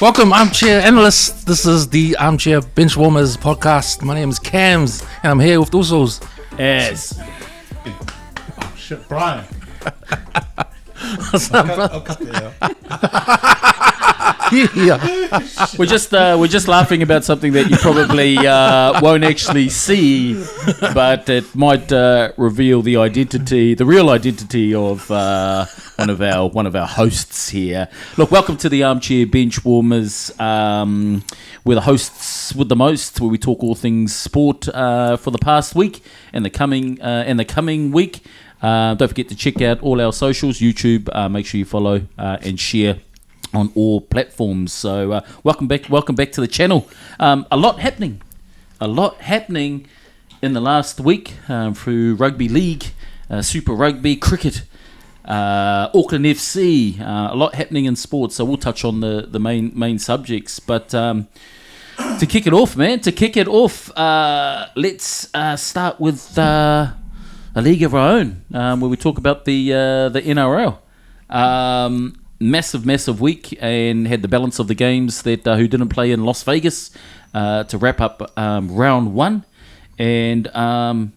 Welcome, Armchair Analysts. This is the Armchair Bench Warmers podcast. My name is Camz, and I'm here with the Usos. Yes. Oh shit, Brian. What's up, brother? I'll cut it out. Yeah. We're just laughing about something that you probably won't actually see, but it might reveal the real identity of one of our hosts here. Look, welcome to the Armchair Bench Warmers. We're the hosts with the most, where we talk all things sport for the past week and the coming week. Don't forget to check out all our socials, YouTube. Make sure you follow and share on all platforms. So welcome back to the channel. A lot happening in the last week through rugby league, Super Rugby, cricket, Auckland FC. A lot happening in sports. So we'll touch on the main subjects. But to kick it off, let's start with a league of our own, where we talk about the NRL. Massive week, and had the balance of the games that who didn't play in Las Vegas to wrap up round one. And I'll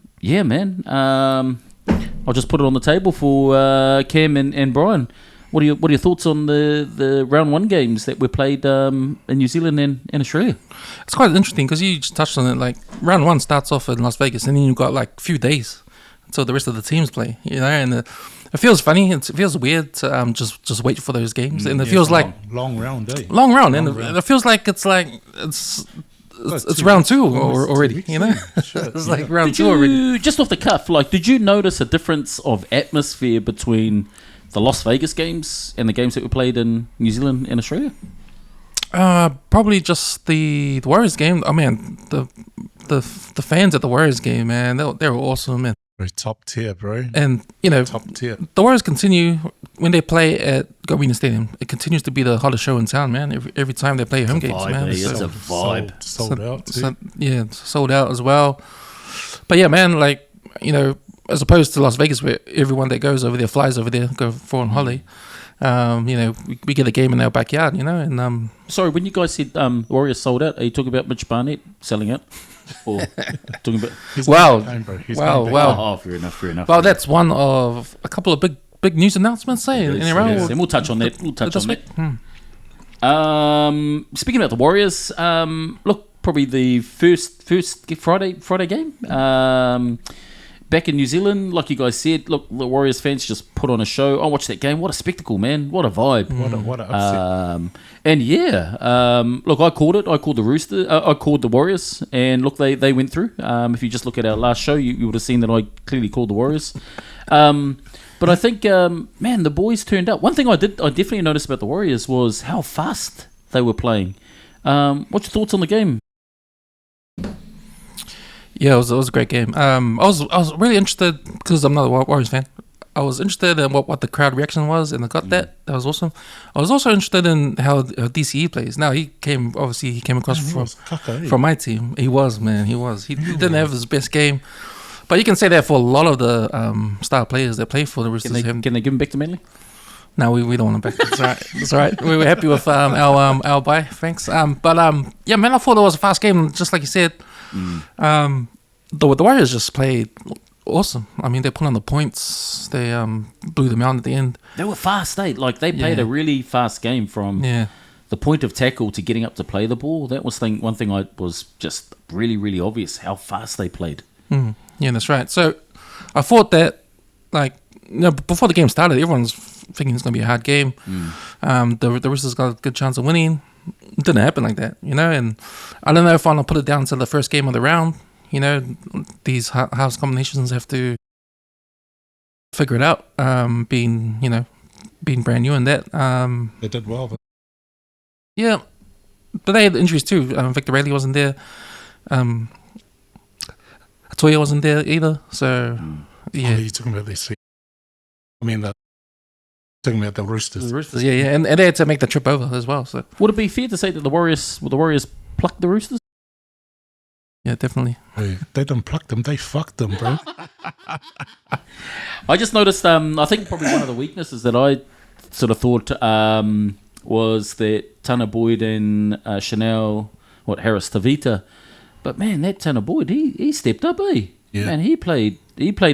just put it on the table for Cam and Brian. What are your thoughts on the round one games that were played in New Zealand and Australia? It's quite interesting because you just touched on it. Like, round one starts off in Las Vegas, and then you've got like a few days until the rest of the teams play, and it feels funny. It feels weird to just wait for those games, and it feels like long round, eh? Long round, and it feels like it's round two already. It's like round two already. Just off the cuff, did you notice a difference of atmosphere between the Las Vegas games and the games that were played in New Zealand and Australia? Probably just the Warriors game. I mean, the fans at the Warriors game, man, they were awesome, man. Very top tier, bro. And Top tier. the Warriors continue when they play at Arena Stadium. It continues to be the hottest show in town, man. Every time they play home games, man. It's a vibe. Sold out too. Sold out as well. But yeah, man, as opposed to Las Vegas, where everyone that goes over there flies over there, go for on holiday. We get a game in our backyard, and Sorry, when you guys said Warriors sold out, are you talking about Mitch Barnett selling out? Or talking about wow. Oh, fair enough. Well, that's one of a couple of big news announcements, in a row. Yes, and we'll touch on that. Speaking about the Warriors, look, probably the first Friday game. Back in New Zealand, like you guys said, look, the Warriors fans just put on a show. I watched that game. What a spectacle, man! What a vibe! What a upset! Look, I called it. I called the Roosters. I called the Warriors, and look, they went through. If you just look at our last show, you would have seen that I clearly called the Warriors. But I think, man, the boys turned up. One thing I definitely noticed about the Warriors was how fast they were playing. What's your thoughts on the game? Yeah, it was a great game. I was really interested because I'm not a Warriors fan. I was interested in what the crowd reaction was, and I got that. That was awesome. I was also interested in how DCE plays. Now he came across from my team. He was, man. He didn't have his best game, but you can say that for a lot of the star players that play for the Roosters. Can they give him back to Manly? No, we don't want him back. It's all right. We were happy with our buy. Thanks. Yeah, man. I thought it was a fast game, just like you said. The Warriors just played awesome. I mean, they put on the points. They blew them out at the end. They were fast, They played a really fast game from the point of tackle to getting up to play the ball. That was one thing I was just really, really obvious how fast they played. Yeah, that's right. So I thought that, before the game started, everyone's thinking it's going to be a hard game. The Roosters got a good chance of winning. It didn't happen like that, and I don't know if I'm going to put it down to the first game of the round. These house combinations have to figure it out, being brand new in that. They did well. Yeah, but they had injuries too. Victor Rayleigh wasn't there. Atoya wasn't there either. So, yeah. You're talking about this. I mean, talking about the Roosters. The Roosters, yeah. And they had to make the trip over as well. So, would it be fair to say that the Warriors plucked the Roosters? Yeah, definitely. Hey, they didn't pluck them, they fucked them, bro. I just noticed, I think probably one of the weaknesses that I sort of thought was that Tana Boyd and Chanel, Harris Tavita. But man, that Tana Boyd, he stepped up, Yeah. Man, he played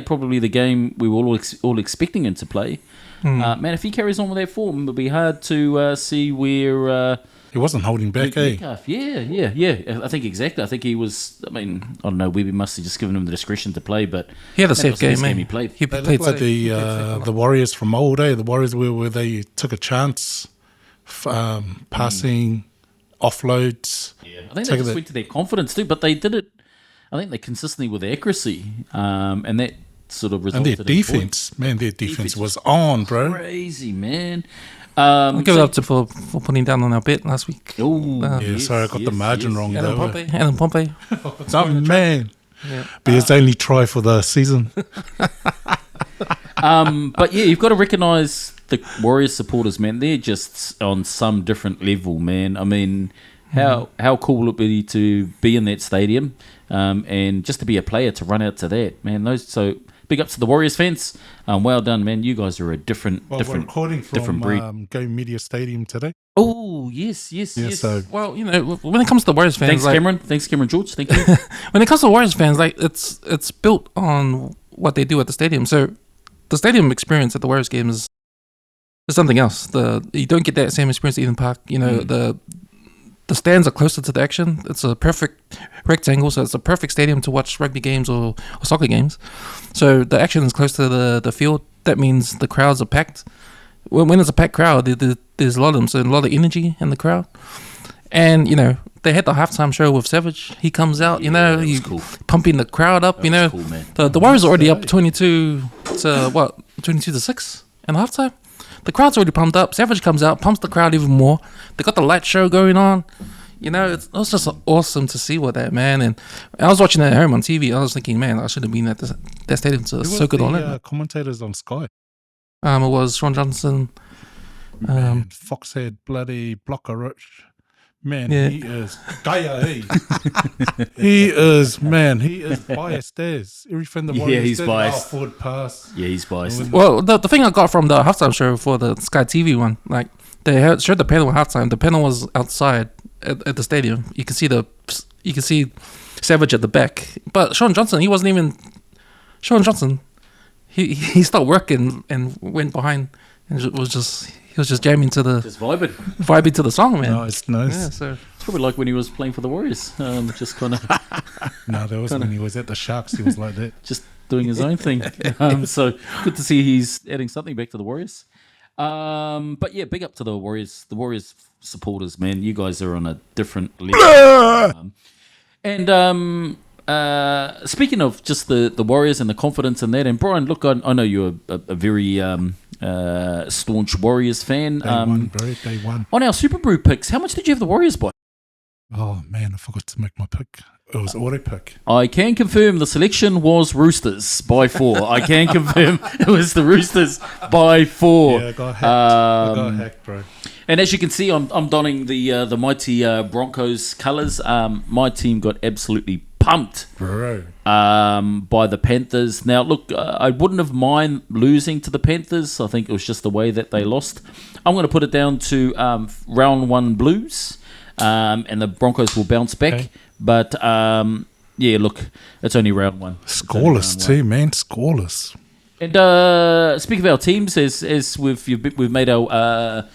probably the game we were all expecting him to play. Man, if he carries on with that form, it'll be hard to see where... he wasn't holding back, Yeah. I think exactly. I think he was... I mean, I don't know, we must have just given him the discretion to play, but... He had a safe that was the game, best man. he played. He They played look like safe. the Warriors from old, The Warriors where they took a chance, passing, offloads. Yeah. I think they just went to their confidence too, but they did it... I think they consistently with accuracy, and that sort of resulted And their defense, man, their defense was on, bro. Crazy, man. I'll give it up to for putting down on our bet last week. Sorry, I got the margin wrong Alan though. Pompey. Some man. Yeah. Be his only try for the season. But yeah, you've got to recognise the Warriors supporters, man. They're just on some different level, man. I mean, how cool would it be to be in that stadium, and just to be a player to run out to that, man. So big ups to the Warriors fans. Well done, man. You guys are a different We're recording from different breed. Game Media Stadium today. Oh yes. So Well, when it comes to the Warriors fans, Thanks, Cameron George. Thank you. when it comes to Warriors fans, it's built on what they do at the stadium. So the stadium experience at the Warriors game is something else. You don't get that same experience at Eden Park. The stands are closer to the action. It's a perfect rectangle, so it's a perfect stadium to watch rugby games or soccer games. So the action is close to the field. That means the crowds are packed. When it's a packed crowd, there's a lot of them, so a lot of energy in the crowd. And, they had the halftime show with Savage. He comes out, he's cool. pumping the crowd up, That was cool, man. The Warriors are already up 22 to 6 in halftime. The crowd's already pumped up. Savage comes out, pumps the crowd even more. They got the light show going on. It was just awesome to see with that, man. And I was watching it at home on TV. I was thinking, man, I should have been at that stadium. So it's so good on it. Commentators on Sky. It was Sean Johnson. Man, Foxhead, bloody Blocker Rich. Man, Yeah. he is Gaia. He is biased as everything the Warriors he's did. biased. Forward pass. Yeah, he's biased. Well, the thing I got from the halftime show for the Sky TV one, they showed the panel at halftime. The panel was outside at the stadium. You can see Savage at the back, but Sean Johnson, he wasn't even. Sean Johnson, he stopped working and went behind, and he was just jamming to the Just vibing to the song, man. Nice. Yeah, so It's probably like when he was playing for the Warriors. Just kind of No, that was when he was at the Sharks. He was like that. just doing his own thing. So good to see he's adding something back to the Warriors. But yeah, big up to the Warriors supporters, man. You guys are on a different level. Speaking of just the Warriors and the confidence in that, and Brian, look, I know you're a very staunch Warriors fan. Day one, bro. Day one. On our Super Brew picks, how much did you have the Warriors by? Oh, man, I forgot to make my pick. It was auto pick. I can confirm the selection was Roosters by 4. I can confirm it was the Roosters by 4. Yeah, I got hacked. I got hacked, bro. And as you can see, I'm donning the mighty Broncos colours. My team got absolutely pumped Bro. by the Panthers. Now, look, I wouldn't have mind losing to the Panthers. I think it was just the way that they lost. I'm going to put it down to round 1 Blues, and the Broncos will bounce back. Okay. But, yeah, look, it's only round 1. Scoreless too, man. Scoreless. And speaking of our teams, as we've made our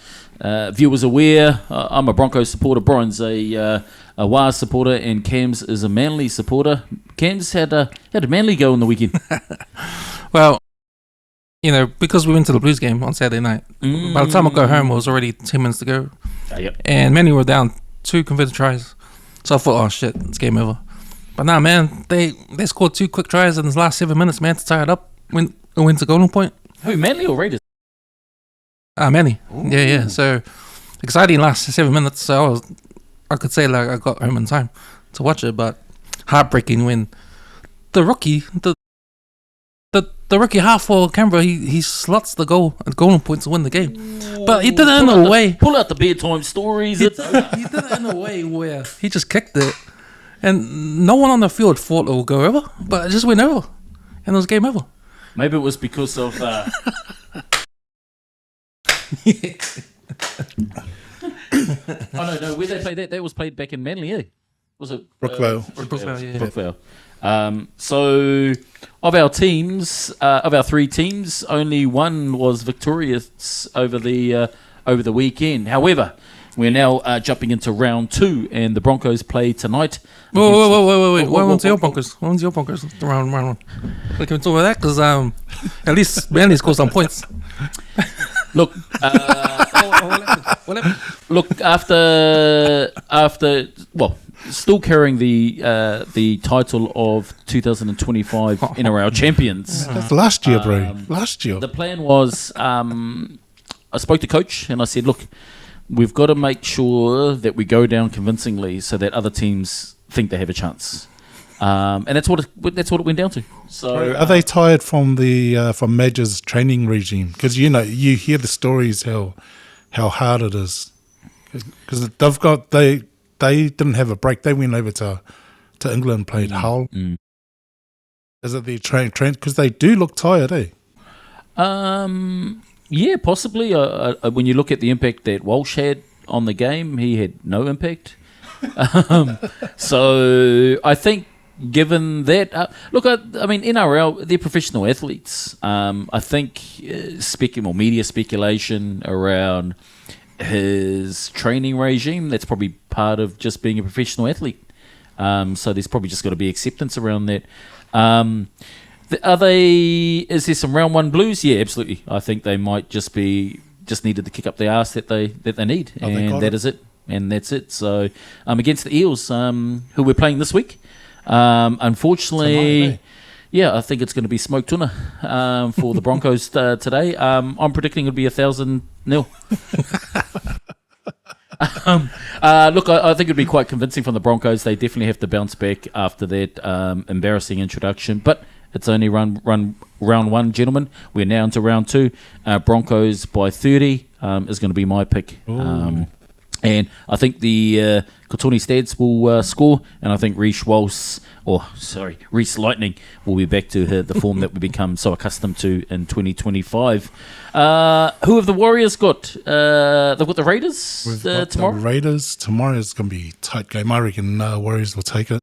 viewers aware, I'm a Broncos supporter. Brian's a Wars supporter, and Camz is a Manly supporter. Camz, how did Manly go on the weekend? well, because we went to the Blues game on Saturday night. By the time I got home, it was already 10 minutes to go, Yep. and Manly were down 2 converted tries. So I thought, oh shit, it's game over. But nah, man, they scored 2 quick tries in the last 7 minutes, man, to tie it up. Went to Golden Point. Who, Manly or Raiders? Manly. Yeah. So exciting last 7 minutes. So I could say I got home in time to watch it, but heartbreaking when the rookie, the rookie half for Canberra, he slots the goal at Golden Point to win the game. But he did it in a way. Pull out the bedtime stories. He did it in a way where he just kicked it, and no one on the field thought it would go over, but it just went over, and it was game over. Maybe it was because of no. Where they played that? That was played back in Manly, eh? Was it Brookvale? Brookvale, yeah. Brookvale. So, of our teams, of our 3 teams, only one was victorious over the weekend. However, we're now jumping into round 2, and the Broncos play tonight. Wait. One's your Broncos. One's your Broncos. Round 1. We can talk about that because at least Manly scored some points. Look, What happened? look. After, still carrying the title of 2025 NRL champions. That's last year, bro. Last year. The plan was, I spoke to coach and I said, look, we've got to make sure that we go down convincingly so that other teams think they have a chance. And that's what it went down to. So, Are they tired from the from Madge's training regime? Because you hear the stories how hard it is. Because they didn't have a break. They went over to England and played Hull. Is it their train? Because they do look tired, eh? Yeah, possibly. When you look at the impact that Walsh had on the game, he had no impact. So I think, given that, look, I mean, NRL, they're professional athletes. I think media speculation around his training regime, that's probably part of just being a professional athlete. So there's probably just got to be acceptance around that. Is there some round 1 blues? Yeah, absolutely. I think they might just needed to kick up the arse that they need, and that is it. And that's it. So against the Eels, who we're playing this week. Unfortunately, Tonight, eh? yeah, I think it's going to be smoked tuna for the Broncos today. I'm predicting it'll be 1,000-0. Look, I think it'd be quite convincing from the Broncos. They definitely have to bounce back after that embarrassing introduction, but it's only round 1, gentlemen. We're now into round 2. Broncos by 30 is going to be my pick. And I think the Kotoni Stads will score, and I think Reece Lightning will be back to the form that we've become so accustomed to in 2025. Who have the Warriors got? They've got the Raiders tomorrow. The Raiders tomorrow is going to be a tight game. I reckon Warriors will take it.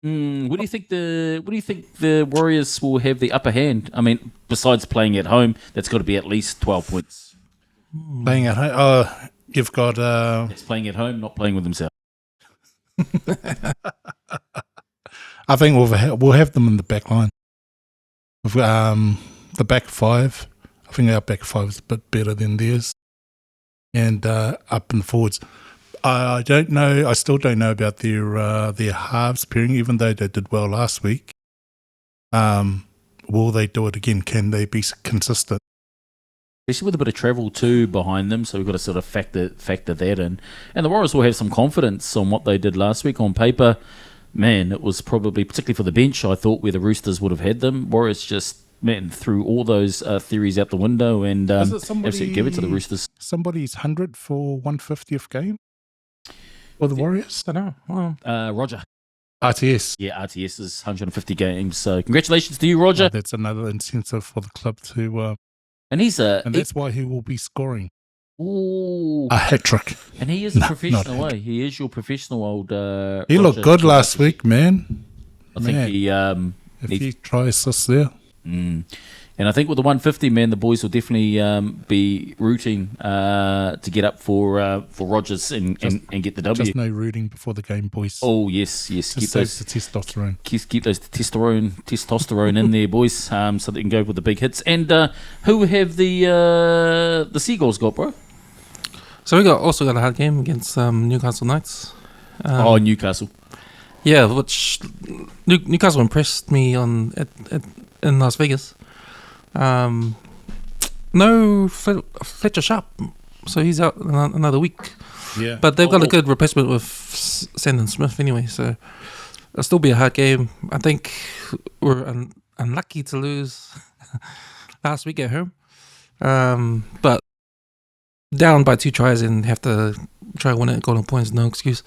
What do you think the Warriors will have the upper hand? I mean, besides playing at home, that's got to be at least 12 points. Playing at home. You've got. It's playing at home, not playing with themselves. I think we'll have them in the back line. We've got the back 5. I think our back 5 is a bit better than theirs. And up and forwards. I don't know. I still don't know about their halves pairing, even though they did well last week. Will they do it again? Can they be consistent? Especially with a bit of travel too behind them, so we've got to sort of factor that in. And the Warriors will have some confidence on what they did last week. On paper, man, it was probably, particularly for the bench, I thought where the Roosters would have had them. Warriors just, man, threw all those theories out the window and absolutely give it to the Roosters. Somebody's 100 for 150th game? For the Warriors? I don't know. Wow. Roger. RTS. Yeah, RTS is 150 games. So congratulations to you, Roger. That's another incentive for the club to... and that's why he will be scoring a hat trick. And he is a professional, eh? He is your professional old. He looked good last week, man. I think he. If he tries this there. And I think with the 150, man, the boys will definitely be rooting to get up for Rogers and get the W. Just no rooting before the game, boys. Oh yes. Keep those the testosterone. Keep those testosterone in there, boys, so they can go with the big hits. And who have the Seagulls got, bro? So we also got a hard game against Newcastle Knights. Newcastle. Yeah, which Newcastle impressed me in Las Vegas. No Fletcher Sharp, so he's out another week. Yeah, but they've got a good replacement with Sandon Smith anyway, so it'll still be a hard game. I think we're unlucky to lose last week at home, but down by 2 tries and have to try win it at golden points, no excuse.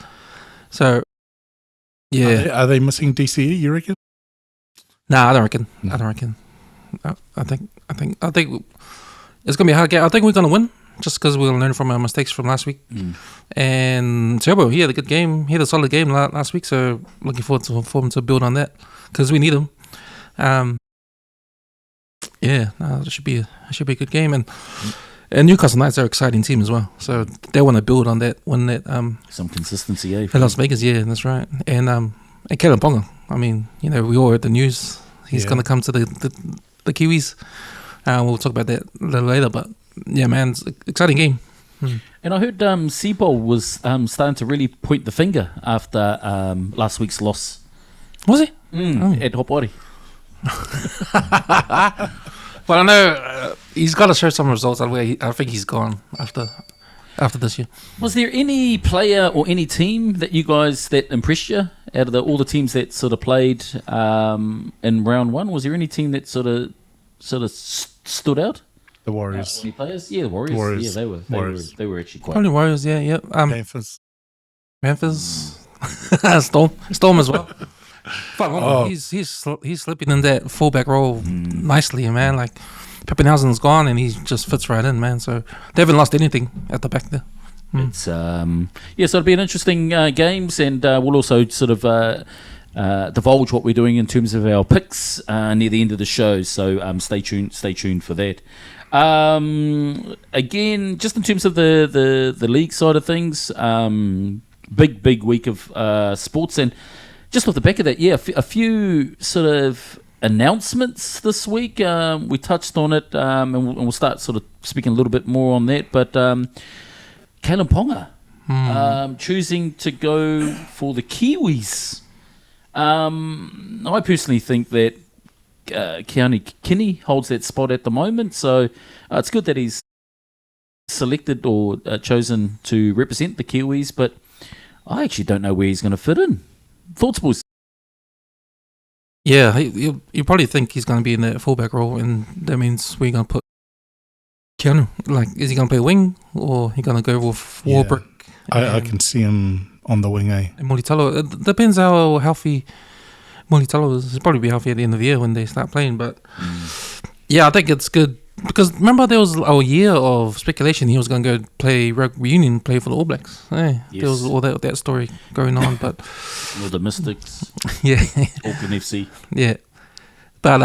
So yeah, are they missing DCE? You reckon? Nah, I don't reckon. No. I don't reckon. I think it's gonna be a hard game. I think we're gonna win, just because we'll learn from our mistakes from last week. And Turbo, he had a good game. He had a solid game last week, so looking forward for him to build on that because we need him. It should be a good game, and Newcastle Knights are an exciting team as well. So they want to build on that. Some consistency, in Las Vegas, yeah, that's right. And Kalen Ponga. I mean, we all heard the news. He's going to come to the Kiwis. We'll talk about that a little later, but yeah, man, it's an exciting game. And I heard Seabol was starting to really point the finger after last week's loss. Was he? At Hopari. Well, I know he's got to show some results. I think he's gone after this year. Was there any player or any team that you guys that impressed you out of all the teams that sort of played in round one? Was there any team that sort of stood out? The Warriors. Any players? Yeah, the Warriors. Yeah, they were actually quite. Probably Warriors. Yeah. Memphis. Storm as well. But he's slipping in that fullback role nicely, man. Like Peppenhausen's gone, and he just fits right in, man. So they haven't lost anything at the back there. It's so it'll be an interesting games, and we'll also sort of divulge what we're doing in terms of our picks near the end of the show. So stay tuned for that. Again, just in terms of the league side of things, big week of sports, and just off the back of that, a few sort of announcements this week. We touched on it, and we'll start sort of speaking a little bit more on that. But Kalen Ponga choosing to go for the Kiwis. I personally think that Keanu Kinney holds that spot at the moment, so it's good that he's selected or chosen to represent the Kiwis, but I actually don't know where he's going to fit in. Thoughts, boys? Yeah, you probably think he's going to be in that fullback role, and that means we're going to put Keanu. Like, is he going to play wing, or he going to go with Warbrick? I can see him on the wing, And Mulitalo. It depends how healthy Mulitalo is. He'll probably be healthy at the end of the year when they start playing, but yeah, I think it's good. Because remember, there was a year of speculation he was going to go play rugby union, play for the All Blacks. Yes. There was all that story going on, but all the Mystics, Auckland FC, But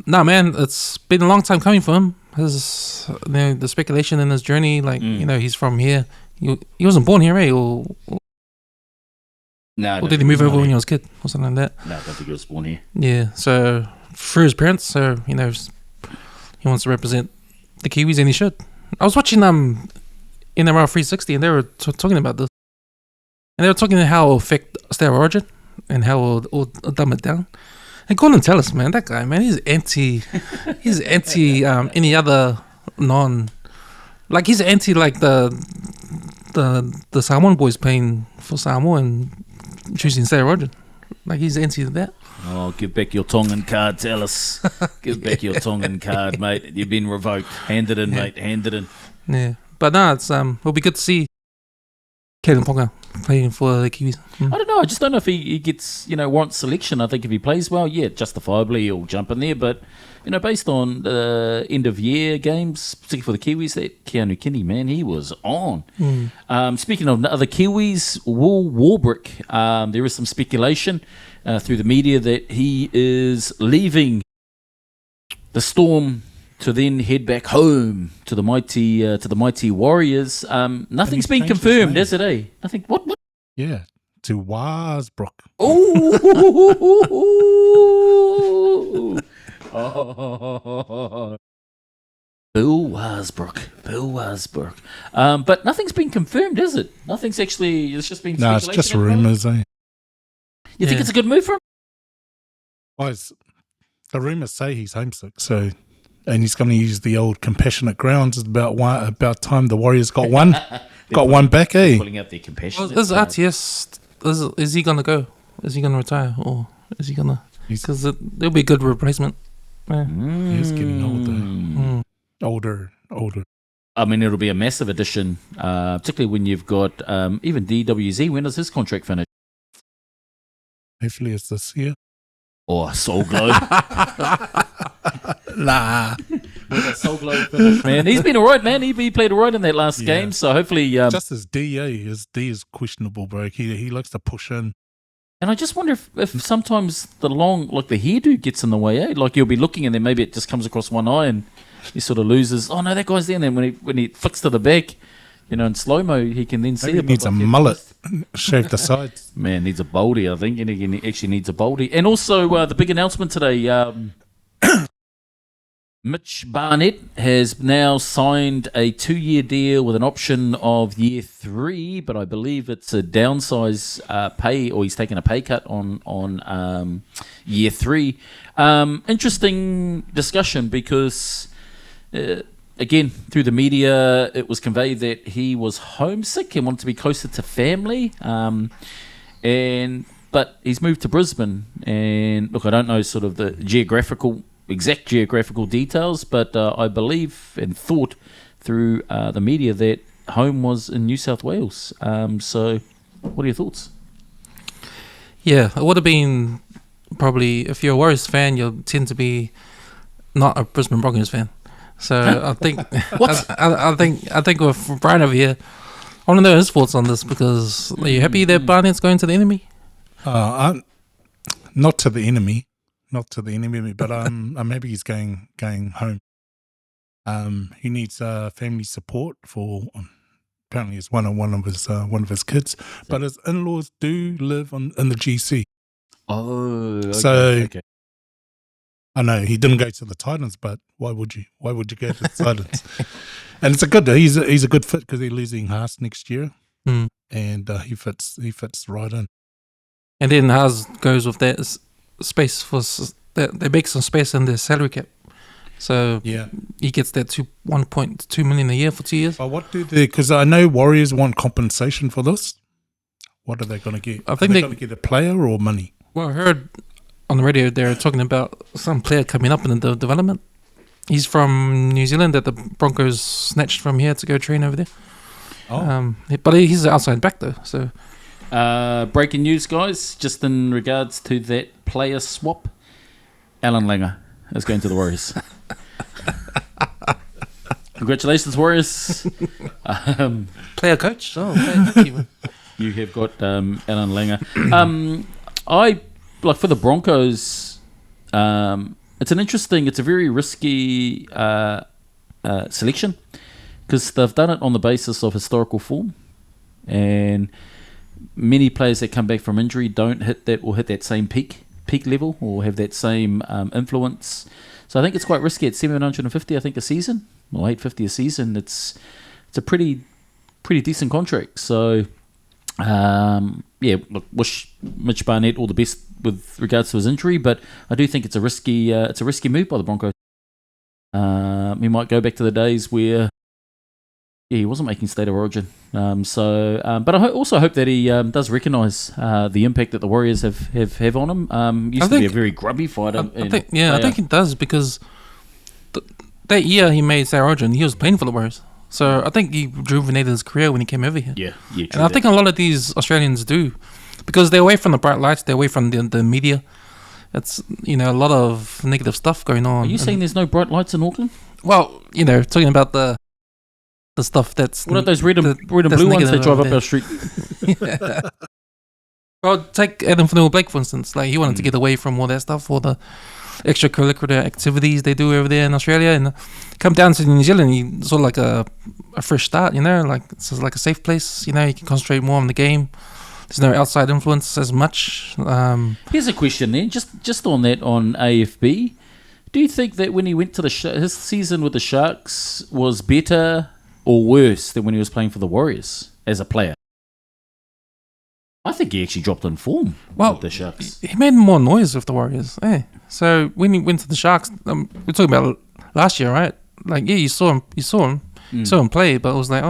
no, man, it's been a long time coming for him. The speculation in his journey, like he's from here. He wasn't born here, eh? Or did he move over when he was a kid or something like that? No, I don't think he was born here. Yeah, so through his parents, so he wants to represent the Kiwis, and he should. I was watching NRL 360, and they were talking about this. And they were talking about how it will affect State of Origin and how it will dumb it down. And Gordon Tellis, man, that guy, man, he's anti any other like he's anti like the Samoan boys playing for Samoa and choosing State of Origin. Like he's anti that. Oh, give back your Tongan card, Tellis. Give back your Tongan card, mate. You've been revoked. Hand it in, mate. Hand it in. Yeah. But no, it'll be good to see Kalen Ponga playing for the Kiwis. I don't know. I just don't know if he gets, warrants selection. I think if he plays well, justifiably he'll jump in there. But, based on the end of year games, particularly for the Kiwis, that Keanu Kinney, man, he was on. Speaking of other Kiwis, Will Warbrick, there is some speculation through the media that he is leaving the Storm to then head back home to the mighty Warriors. Nothing's been confirmed, has it? Eh? Nothing. What? Yeah, to Wasbrook. Bill Wasbrook. But nothing's been confirmed, is it? Nothing's actually. It's just been. No, it's just rumours, eh? You think it's a good move for him? Well, the rumours say he's homesick, so. And he's going to use the old compassionate grounds. It's about time the Warriors got one. got one back, eh? Pulling out their compassionate. Is RTS? Is he going to go? Is he going to retire, or is he going to? Because there'll be a good replacement. Yeah. He's getting older. Older. I mean, it'll be a massive addition, particularly when you've got even DWZ. When does his contract finish? Hopefully, it's this year. Oh, Soul Glow. Nah. With a Soul Glow finish, man. He's been all right, man. He played all right in that last game, so hopefully... just his D, his D is questionable, bro. He likes to push in. And I just wonder if sometimes the hairdo gets in the way, eh? Like you'll be looking and then maybe it just comes across one eye and he sort of loses. Oh, no, that guy's there. And then when he flicks to the back, in slow-mo, he can then see it. He needs a mullet, shave the sides. Man, needs a baldy, I think. And he actually needs a baldy. And also the big announcement today, Mitch Barnett has now signed a 2-year deal with an option of year 3, but I believe it's a downsize pay, or he's taken a pay cut on year 3. Interesting discussion because, again, through the media, it was conveyed that he was homesick and wanted to be closer to family, but he's moved to Brisbane. And look, I don't know sort of the exact geographical details, but I believe and thought through the media that home was in New South Wales. So what are your thoughts? Yeah, it would have been probably, if you're a Warriors fan, you'll tend to be not a Brisbane Broncos fan. So I think I think with Brian over here, I want to know his thoughts on this, because are you happy that Barnett's going to the enemy? Not to the enemy. Not to the enemy, but I'm happy he's going home. He needs family support for apparently it's one of his kids, but his in-laws do live in the GC. Oh, okay. So okay. I know he didn't go to the Titans, but why would you? Why would you go to the Titans? And it's he's a good fit because they're losing Haas next year, and he fits right in. And then Haas goes with that space for they make some space in their salary cap, so he gets that 1.2 million a year for 2 years. But what do they? Because I know Warriors want compensation for this. What are they going to get? I think they're going to get a player or money. Well, I heard on the radio they're talking about some player coming up in the development. He's from New Zealand that the Broncos snatched from here to go train over there. Oh, but he's an outside back though. So. Breaking news, guys, just in regards to that player swap, Alan Langer is going to the Warriors. Congratulations, Warriors. Player coach? Oh, thank you. You have got Alan Langer. I like for the Broncos, it's a very risky selection, because they've done it on the basis of historical form, and many players that come back from injury don't hit that same peak level or have that same influence. So I think it's quite risky at 750, I think, a season, or 850 a season. It's a pretty decent contract. So look, wish Mitch Barnett all the best with regards to his injury, but I do think it's a risky move by the Broncos. He might go back to the days where he wasn't making State of Origin. But I also hope that he does recognise the impact that the Warriors have on him. Used to be a very grubby fighter. I think he does, because that year he made State of Origin, he was playing for the Warriors. So I think he rejuvenated his career when he came over here. Yeah. And I think a lot of these Australians do, because they're away from the bright lights, they're away from the media. It's a lot of negative stuff going on. Are you saying there's no bright lights in Auckland? Well, talking about the stuff that's... What are those red and blue ones that drive up our street? Yeah. Well, take Adam Fanua-Blake, for instance. Like, he wanted to get away from all that stuff, all the extracurricular activities they do over there in Australia, and come down to New Zealand, he sort of like a fresh start, like it's like a safe place. You can concentrate more on the game. There's no outside influence as much. Here's a question then, just on that, on AFB. Do you think that when he went to his season with the Sharks was better or worse than when he was playing for the Warriors as a player? I think he actually dropped in form with the Sharks. He made more noise with the Warriors. So when he went to the Sharks, we're talking about last year, right? Like, you saw him play, but it was like,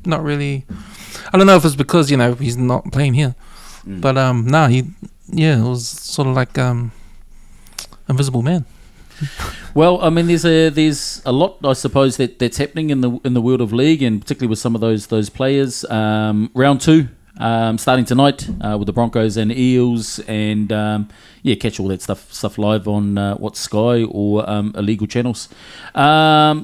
not really. I don't know if it's because he's not playing here, but it was sort of like invisible man. Well, I mean, there's a lot, I suppose, that's happening in the world of league, and particularly with some of those players. Round 2 starting tonight with the Broncos and Eels, and catch all that stuff live on Sky or illegal channels.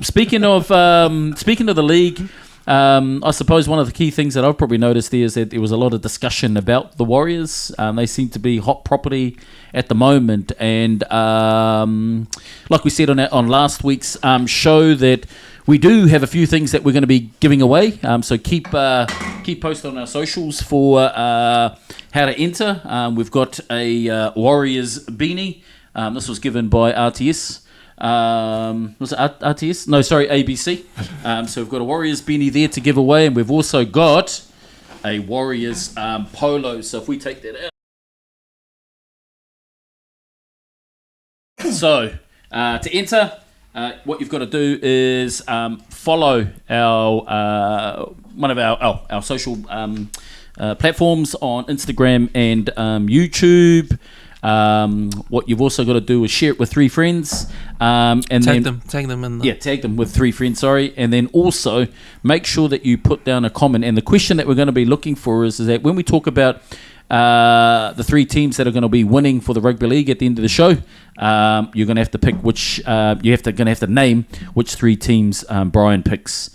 Speaking of the league. I suppose one of the key things that I've probably noticed is that there was a lot of discussion about the Warriors. They seem to be hot property at the moment, and like we said on last week's show, that we do have a few things that we're going to be giving away. So keep posted on our socials for how to enter. We've got a Warriors beanie. This was given by RTS. Was it RTS? No, sorry, ABC. So we've got a Warriors beanie there to give away, and we've also got a Warriors polo. So if we take that out. So to enter, what you've got to do is follow our one of our social platforms on Instagram and YouTube. What you've also got to do is share it with 3 friends, and tag them in tag them with 3 friends. Sorry, and then also make sure that you put down a comment. And the question that we're going to be looking for is that when we talk about the 3 teams that are going to be winning for the rugby league at the end of the show, you're going to have to pick which going to have to name which 3 teams Brian picks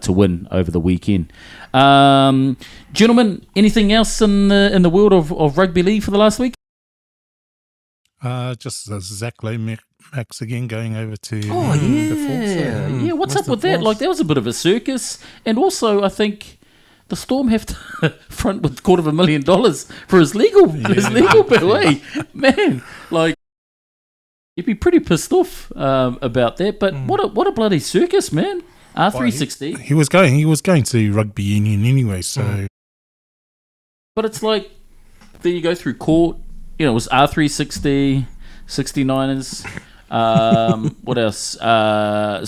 to win over the weekend. Gentlemen, anything else in the world of rugby league for the last week? Just Zach Max again going over to the Force. Yeah, what's up with that? Like, that was a bit of a circus. And also, I think the Storm have to front with $250,000 for his legal bill, eh? Man, like, you'd be pretty pissed off about that. But what a bloody circus, man. R360. He was going to rugby union anyway, so. But it's like, then you go through court. You know, it was R360, 69ers. What else?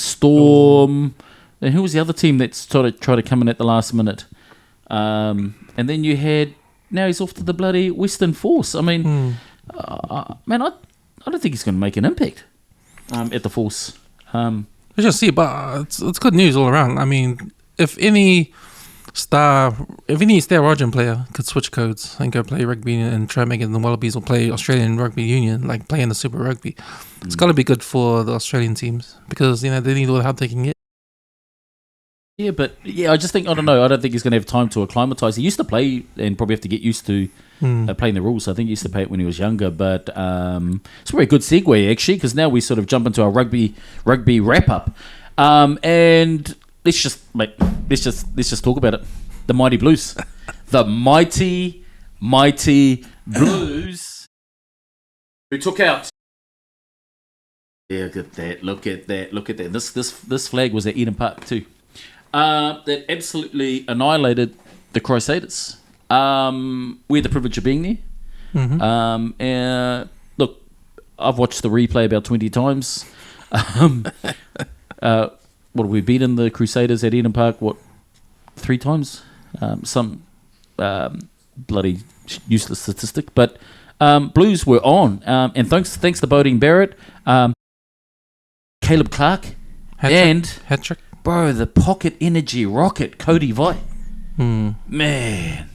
Storm. And who was the other team that tried to come in at the last minute? And then you had. Now he's off to the bloody Western Force. I mean, man, I don't think he's going to make an impact at the Force. Let's just see, but it's good news all around. I mean, if any star Origin player could switch codes and go play rugby and try and make it in the Wallabies or play Australian Rugby Union, like play in the Super Rugby, it's got to be good for the Australian teams because they need all the help they can get. Yeah, but I just think I don't think he's going to have time to acclimatise. He used to play and probably have to get used to playing the rules. I think he used to play it when he was younger, but it's a very good segue actually, because now we sort of jump into our rugby wrap up, and let's just talk about it. The Mighty Blues. The mighty Blues. Who took out. Yeah, look at that. This flag was at Eden Park too. That absolutely annihilated the Crusaders. We had the privilege of being there. And look, I've watched the replay about 20 times. What have we beaten the Crusaders at Eden Park? 3 times? Some bloody useless statistic. But Blues were on. And thanks to Bodine Barrett, Caleb Clark, hat-trick. Bro, the pocket energy rocket, Cody Vai. Man.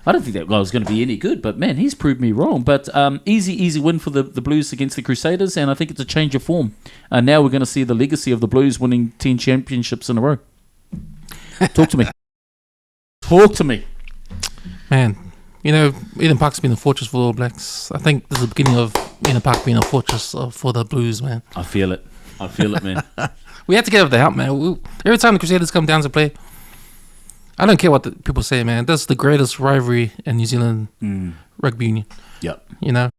I don't think that guy was going to be any good, but man, he's proved me wrong. But easy win for the Blues against the Crusaders, and I think it's a change of form. Now we're going to see the legacy of the Blues winning 10 championships in a row. Talk to me. Man, you know, Eden Park's been a fortress for the All Blacks. I think this is the beginning of Eden Park being a fortress for the Blues, man. I feel it, man. We had to get up the help, man. Every time the Crusaders come down to play, I don't care what the people say, man. That's the greatest rivalry in New Zealand rugby union. Yep. You know?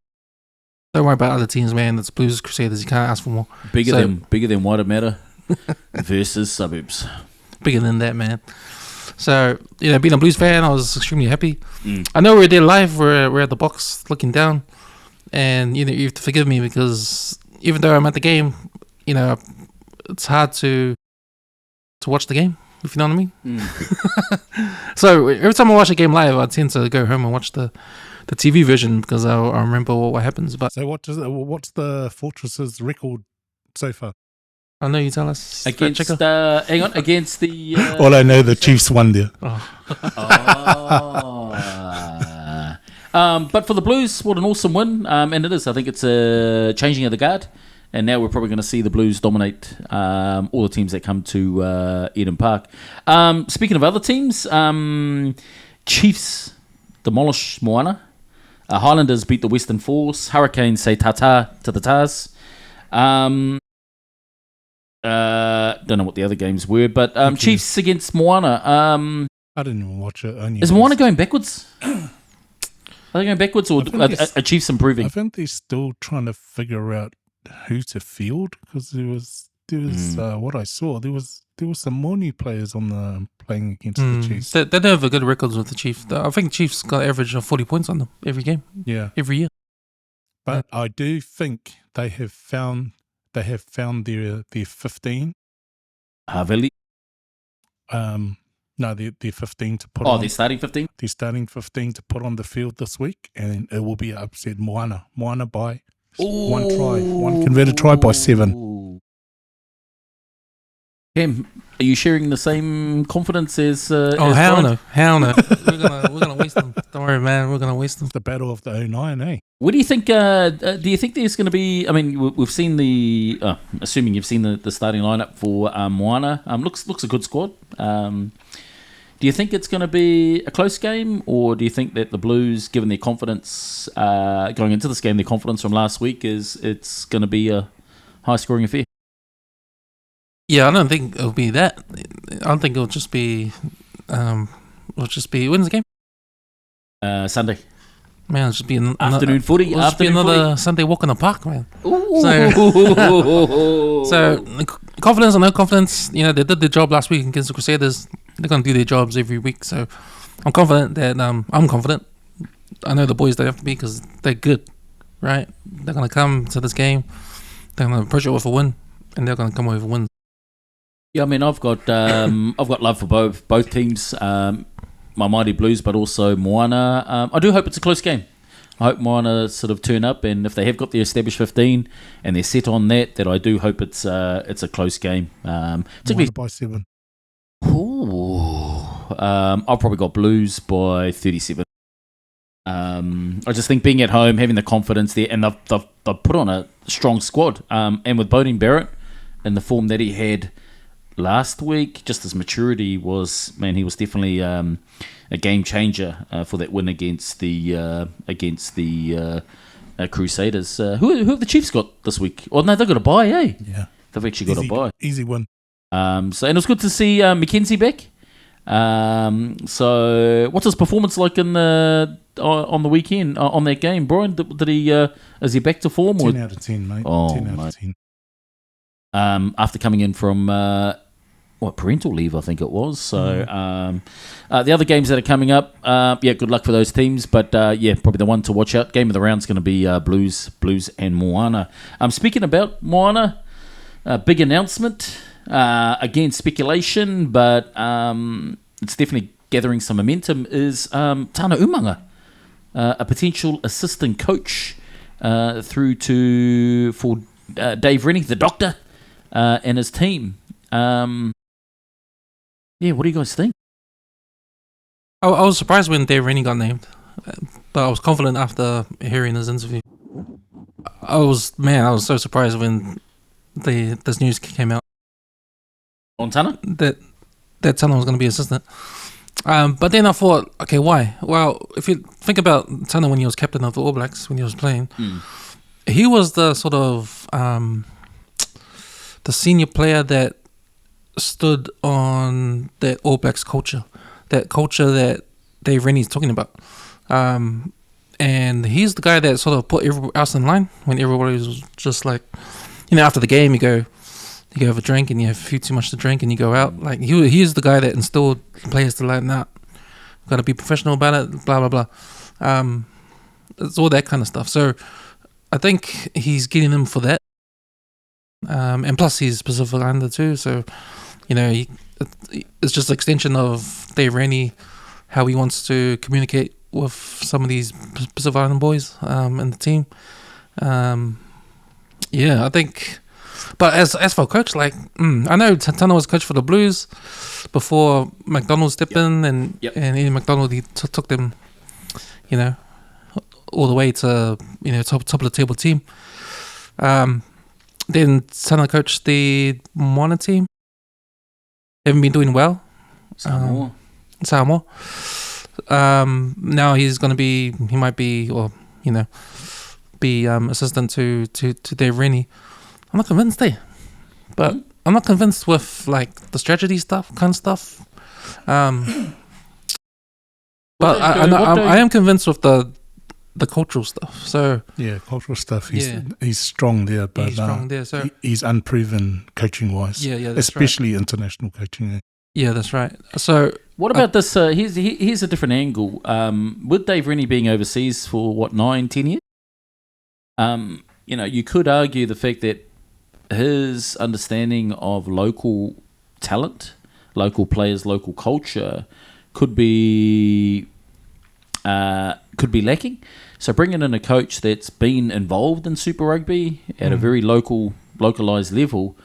Don't worry about other teams, man. It's Blues, Crusaders. You can't ask for more. Bigger than Watermatter versus Suburbs. Bigger than that, man. So, you know, being a Blues fan, I was extremely happy. I know we're there live. We're at the box looking down. And, you know, you have to forgive me because even though I'm at the game, you know, it's hard to watch the game, if you know what I mean. So every time I watch a game live, I tend to go home and watch the TV version because I remember what happens. But so what's the Fortress's record so far? I know you tell us. Against against the. All I know, the Chiefs won there. But for the Blues, what an awesome win. And it is. I think it's a changing of the guard. And now we're probably going to see the Blues dominate all the teams that come to Eden Park. Speaking of other teams, Chiefs demolish Moana. Highlanders beat the Western Force. Hurricanes say ta-ta to the Tars. Don't know what the other games were, but Chiefs against Moana. I didn't even watch it. Is Moana going backwards? Are they going backwards, or are Chiefs improving? I think they're still trying to figure out who to field, because there was what I saw. There was some more new players on the playing against the Chiefs. They don't have a good records with the Chiefs. I think Chiefs got an average of 40 points on them every game. Yeah, every year. But I do think they have found their 15. Haveli. No, they're 15 to put. Oh, they're starting 15. They're starting 15 to put on the field this week, and it will be upset Moana by one converted try by 7. Cam, are you sharing the same confidence as? Hell no. We're gonna waste them. Don't worry, man. We're gonna waste them. The battle of the 09, eh? What do you think? Do you think there's going to be? I mean, we've seen the. Assuming you've seen the starting lineup for Moana, looks a good squad. Do you think it's going to be a close game, or do you think that the Blues, given their confidence going into this game, their confidence from last week, it's going to be a high-scoring affair? Yeah, I don't think it'll be that. I don't think it'll just be. When's the game? Sunday. Man, it'll just be afternoon footy. It'll just be another Sunday walk in the park, man. So confidence or no confidence, they did their job last week against the Crusaders. They're going to do their jobs every week. So I'm confident that I'm confident. I know the boys don't have to be, because they're good, right? They're going to come to this game. They're going to approach it with a win, and they're going to come away with a win. Yeah, I mean, I've got love for both teams. My Mighty Blues, but also Moana. I do hope it's a close game. I hope Moana sort of turn up, and if they have got the established 15 and they're set on that I do hope it's a close game. Moana by 7. I've probably got Blues by 37. I just think being at home, having the confidence there, and they've put on a strong squad. And with Beauden Barrett and the form that he had last week, just his maturity was, man, he was definitely a game changer for that win against the Crusaders. Who have the Chiefs got this week? Oh no, they've got a bye, eh? Yeah, they've actually got a bye. Easy win. And it was good to see Mackenzie back. So what's his performance like on the weekend on that game, Brian? Did he is he back to form? 10 out of 10, mate. 10 out of 10. After coming in from parental leave, I think it was. So the other games that are coming up, good luck for those teams. But probably the one to watch out. Game of the round is going to be Blues and Moana. Speaking about Moana, big announcement. Again, speculation, but it's definitely gathering some momentum. Is Tana Umanga, a potential assistant coach for Dave Rennie, the doctor, and his team. What do you guys think? I was surprised when Dave Rennie got named, but I was confident after hearing his interview. I was so surprised when this news came out. On Tana? That Tana was going to be assistant. But then I thought, okay, why? Well, if you think about Tana when he was captain of the All Blacks, when he was playing, he was the sort of the senior player that stood on that All Blacks culture, that culture that Dave Rennie's talking about. And he's the guy that sort of put everybody else in line when everybody was just like, after the game, you go have a drink and you have a few too much to drink and you go out. Like he's the guy that instilled players to lighten up. Got to be professional about it. Blah blah blah. It's all that kind of stuff. So I think he's getting them for that. And plus he's Pacific Islander too. So it's just an extension of Dave Rennie, how he wants to communicate with some of these Pacific Island boys and the team. I think. But as for coach, like I know Tana was coach for the Blues before McDonald stepped in, and Ian McDonald, he took them, you know, all the way to, you know, top of the table team. Then Tana coached the Moana team. They haven't been doing well. Samoa. Now he might be, or you know, be assistant to Dave Rennie. I'm not convinced there, but I'm not convinced with like the strategy kind of stuff. But I am convinced with the cultural stuff. So yeah, cultural stuff. He's strong there, but he's strong there. So he's unproven coaching wise. Yeah, especially international coaching. Yeah, that's right. So what about this? Here's a different angle. With Dave Rennie being overseas for 9-10 years, you know, you could argue the fact that his understanding of local talent, local players, local culture could be lacking. So bringing in a coach that's been involved in Super Rugby at a very localized level,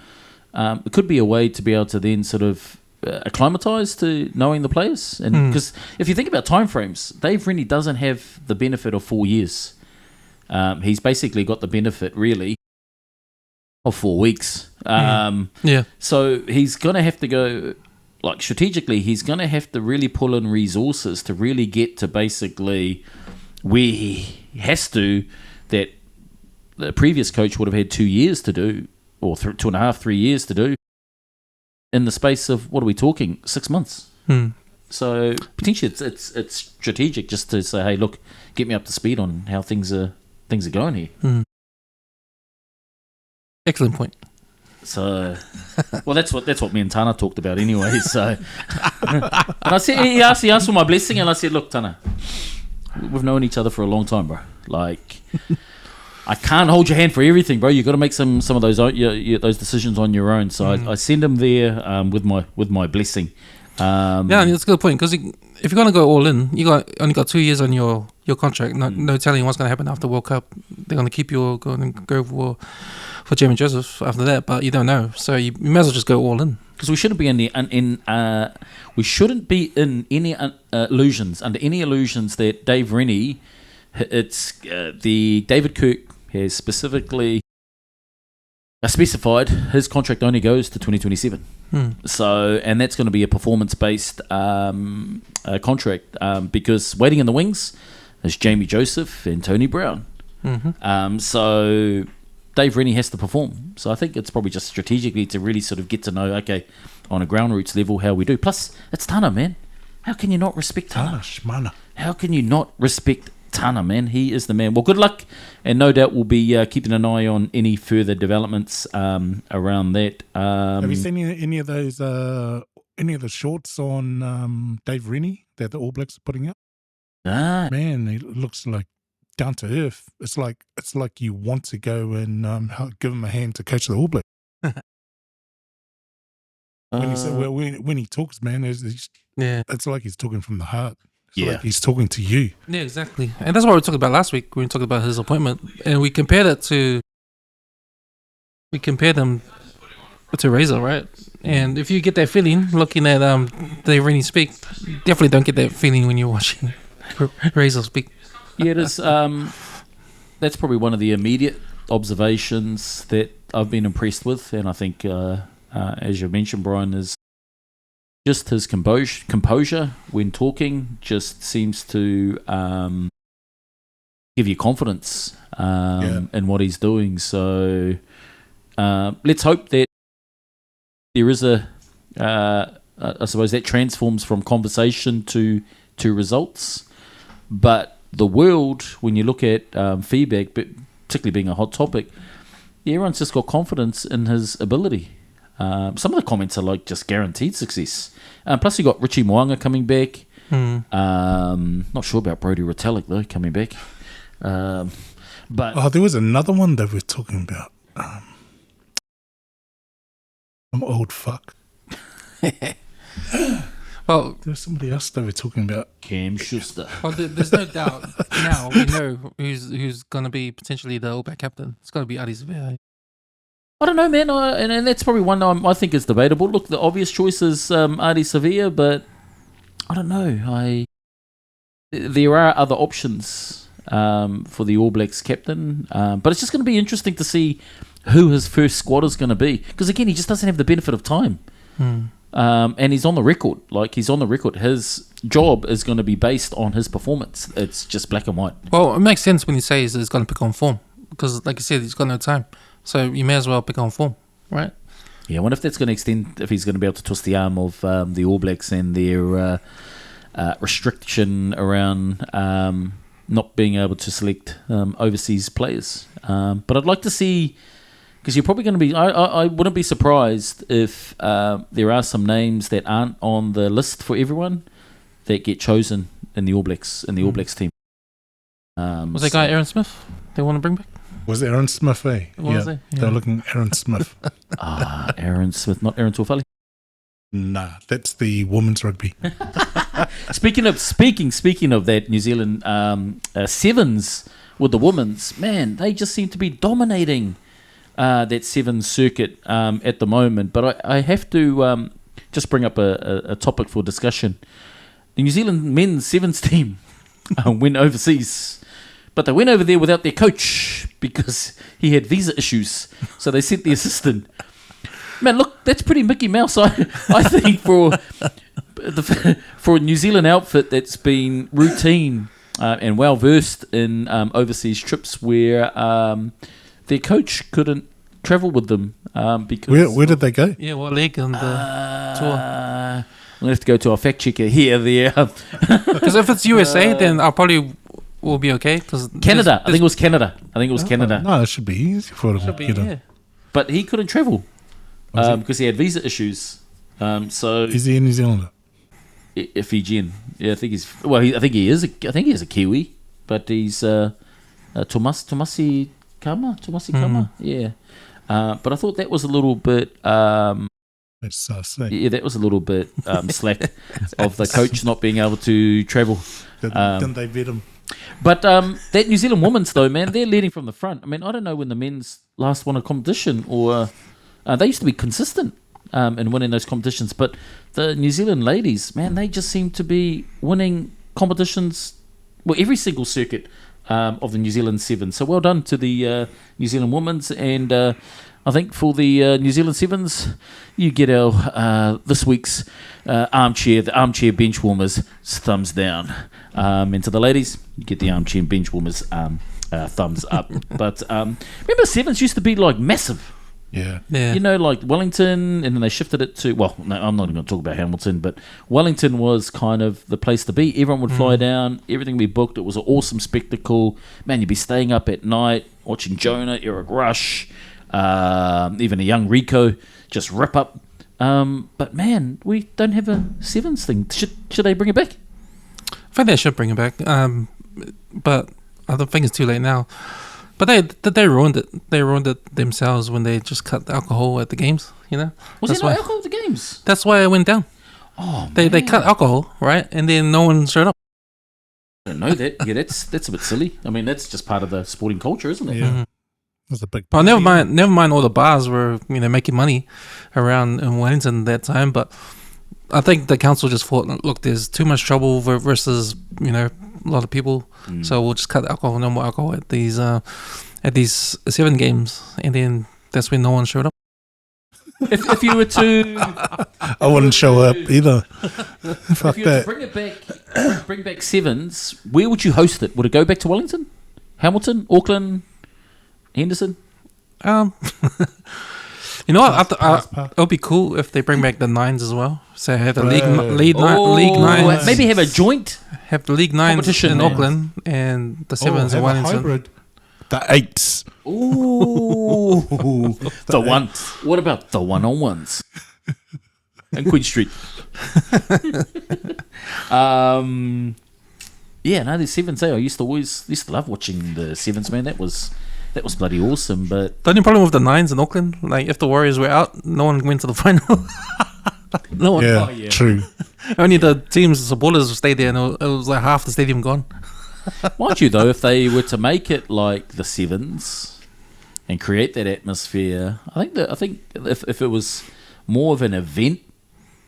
it could be a way to be able to then sort of acclimatise to knowing the players. And because if you think about timeframes, Dave Rennie doesn't have the benefit of 4 years. He's basically got the benefit, really, of 4 weeks. So he's going to have to go, like strategically, he's going to have to really pull in resources to really get to basically where he has to, that the previous coach would have had 2 years to do, or 2.5, 3 years to do, in the space of, what are we talking, 6 months. So potentially it's strategic just to say, hey, look, get me up to speed on how things are going here. Excellent point. So, well, that's what me and Tana talked about anyway. So, and I said, he asked for my blessing, and I said, look, Tana, we've known each other for a long time, bro. Like, I can't hold your hand for everything, bro. You got to make some of those those decisions on your own. So I send him there with my blessing. Yeah, that's a good point, because if you're going to go all in, only got 2 years on your contract. No telling what's going to happen after World Cup. They're going to keep you or go for Jamie Joseph after that, but you don't know. So you may as well just go all in. Because we shouldn't be we shouldn't be in any illusions that Dave Rennie, the David Kirk has specifically specified his contract only goes to 2027. So, and that's going to be a performance-based contract, because waiting in the wings is Jamie Joseph and Tony Brown. So Dave Rennie has to perform. So I think it's probably just strategically to really sort of get to know, okay, on a ground roots level, how we do. Plus, it's Tana, man. How can you not respect Tana? How can you not respect Tana, man? He is the man. Well, good luck, and no doubt we'll be keeping an eye on any further developments around that. Have you seen any of those, any of the shorts on Dave Rennie that the All Blacks are putting up? Nah. Man, he looks like down to earth. It's like you want to go and give him a hand to coach the All Blacks. When he talks, man, it's like he's talking from the heart. It's like he's talking to you. Yeah, exactly. And that's what we talked about last week. We talked about his appointment, and we compared them to Razor, right? And if you get that feeling looking at Dave Rennie speak, definitely don't get that feeling when you're watching Razor speak. Yeah, it is. That's probably one of the immediate observations that I've been impressed with, and I think, as you mentioned, Brian, is just his composure when talking just seems to give you confidence in what he's doing. So let's hope that there is I suppose that transforms from conversation to results. But the world, when you look at feedback, but particularly being a hot topic, everyone's just got confidence in his ability. Some of the comments are like just guaranteed success. Plus, you got Richie Moanga coming back. Not sure about Brodie Retallick though coming back. But there was another one that we're talking about. I'm old fuck. Well, there's somebody else that we're talking about. Cam Schuster. Well, there's no doubt now we know who's going to be potentially the All Black captain. It's going to be Adi Zavea. I don't know, man. And that's probably one I think is debatable. Look, the obvious choice is Adi Sevilla, but I don't know. There are other options for the All Blacks captain, but it's just going to be interesting to see who his first squad is going to be. Because again, he just doesn't have the benefit of time. And he's on the record. He's on the record. His job is going to be based on his performance. It's just black and white. Well, it makes sense when he says he's going to pick on form. Because, like you said, he's got no time. So you may as well pick on form, right? Yeah, I wonder if that's going to extend, if he's going to be able to twist the arm of the All Blacks and their restriction around not being able to select overseas players. But I'd like to see, because you're probably going to be, I wouldn't be surprised if there are some names that aren't on the list for everyone that get chosen in the All Blacks, All Blacks team. Was that guy Aaron Smith they want to bring back? Was it Aaron Smith, eh? Yeah. They were looking at Aaron Smith. Aaron Smith, not Aaron Tuafale. Nah, that's the women's rugby. Speaking of that, New Zealand sevens with the women's, man, they just seem to be dominating that sevens circuit at the moment. But I have to just bring up a topic for discussion. The New Zealand men's sevens team went overseas, but they went over there without their coach because he had visa issues. So they sent the assistant. Man, look, that's pretty Mickey Mouse. I think for a New Zealand outfit that's been routine and well versed in overseas trips, where their coach couldn't travel with them because Where did they go? Yeah, what league on the tour? We'll have to go to our fact checker here. There, Because if it's USA, then I'll probably will be okay. Cause Canada, I think it was Canada. Canada. No, it should be easy for them. yeah. But he couldn't travel because he had visa issues. So is he a New Zealander? Fijian. Yeah, I think he's. Well, I think he is a Kiwi, but he's Tomasi Kama. Yeah. But I thought that was a little bit. Let's say. Yeah, that was a little bit slack of the coach not being able to travel. Didn't they vet him? But that New Zealand women's, though, man, they're leading from the front. I mean, I don't know when the men's last won a competition, or they used to be consistent in winning those competitions. But the New Zealand ladies, man, they just seem to be winning competitions, well, every single circuit of the New Zealand Sevens. So well done to the New Zealand women's, and I think for the New Zealand Sevens, you get our this week's the armchair bench warmers thumbs down. And to the ladies, you get the armchair bench warmers thumbs up. But remember, Sevens used to be like massive. Yeah. You know, like Wellington, and then they shifted it to, well, no, I'm not even going to talk about Hamilton, but Wellington was kind of the place to be. Everyone would fly down, everything would be booked. It was an awesome spectacle. Man, you'd be staying up at night, watching Jonah, Eric Rush, even a young Rico just rip up. But man, we don't have a Sevens thing. Should they bring it back? I think they should bring it back. But I don't think it's too late now. But they ruined it. They ruined it themselves when they just cut the alcohol at the games. You know, was there no alcohol at the games? That's why it went down. Oh, they cut alcohol, right? And then no one showed up. I don't know that. Yeah, that's a bit silly. I mean, that's just part of the sporting culture, isn't it? Yeah. Mm-hmm. That's a big. Well, never mind. All the bars were making money around in Wellington that time, but I think the council just thought, look, there's too much trouble versus a lot of people, so we'll just cut the alcohol. No more alcohol at these 7 games, and then that's when no one showed up. If you were to, I wouldn't show up either. Fuck if you were that. to bring it back, bring back Sevens, where would you host it? Would it go back to Wellington, Hamilton, Auckland, Henderson? You know what? It would be cool if they bring back the 9s as well. So have the league 9s. Maybe have a joint. Have the league 9s competition in Auckland and the 7s in Wellington. The 8s. Ooh, the one. What about the 1-on-1s? And Queen Street. Yeah, no, the 7s. I used to love watching the 7s. Man, that was bloody awesome. But the only problem with the 9s in Auckland, like if the Warriors were out, no one went to the final. No one. Yeah, true. Only the team's supporters stayed there, and it was like half the stadium gone. mind you, though, if they were to make it like the 7s, and create that atmosphere. I think if it was more of an event,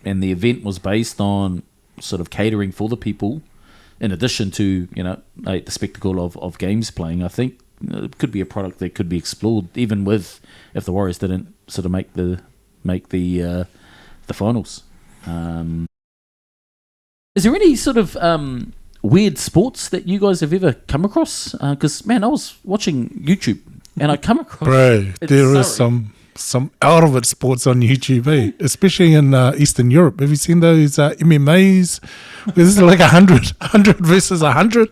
and the event was based on sort of catering for the people, in addition to the spectacle of games playing, I think it could be a product that could be explored, even if the Warriors didn't sort of make the finals. Is there any sort of weird sports that you guys have ever come across? Because man, I was watching YouTube and I come across. Bro, there is some out of it sports on YouTube, especially in Eastern Europe. Have you seen those MMAs? This is like 100 versus 100.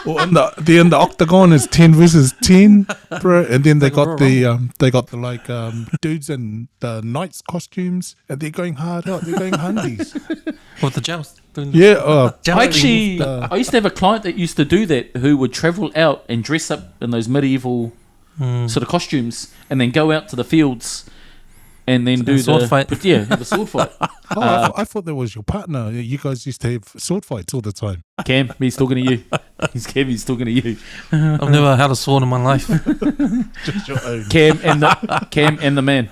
Or in the octagon is 10 versus 10, bro. And then they got the dudes in the knights costumes, and they're going hard out. They're going hundies. With the joust. Yeah. I used to have a client that used to do that, who would travel out and dress up in those medieval sort of costumes, and then go out to the fields and then do sword fight. The sword fight. I thought that was your partner. You guys used to have sword fights all the time. Cam, he's talking to you. He's talking to you. I've never had a sword in my life. Just your own. Cam and the man.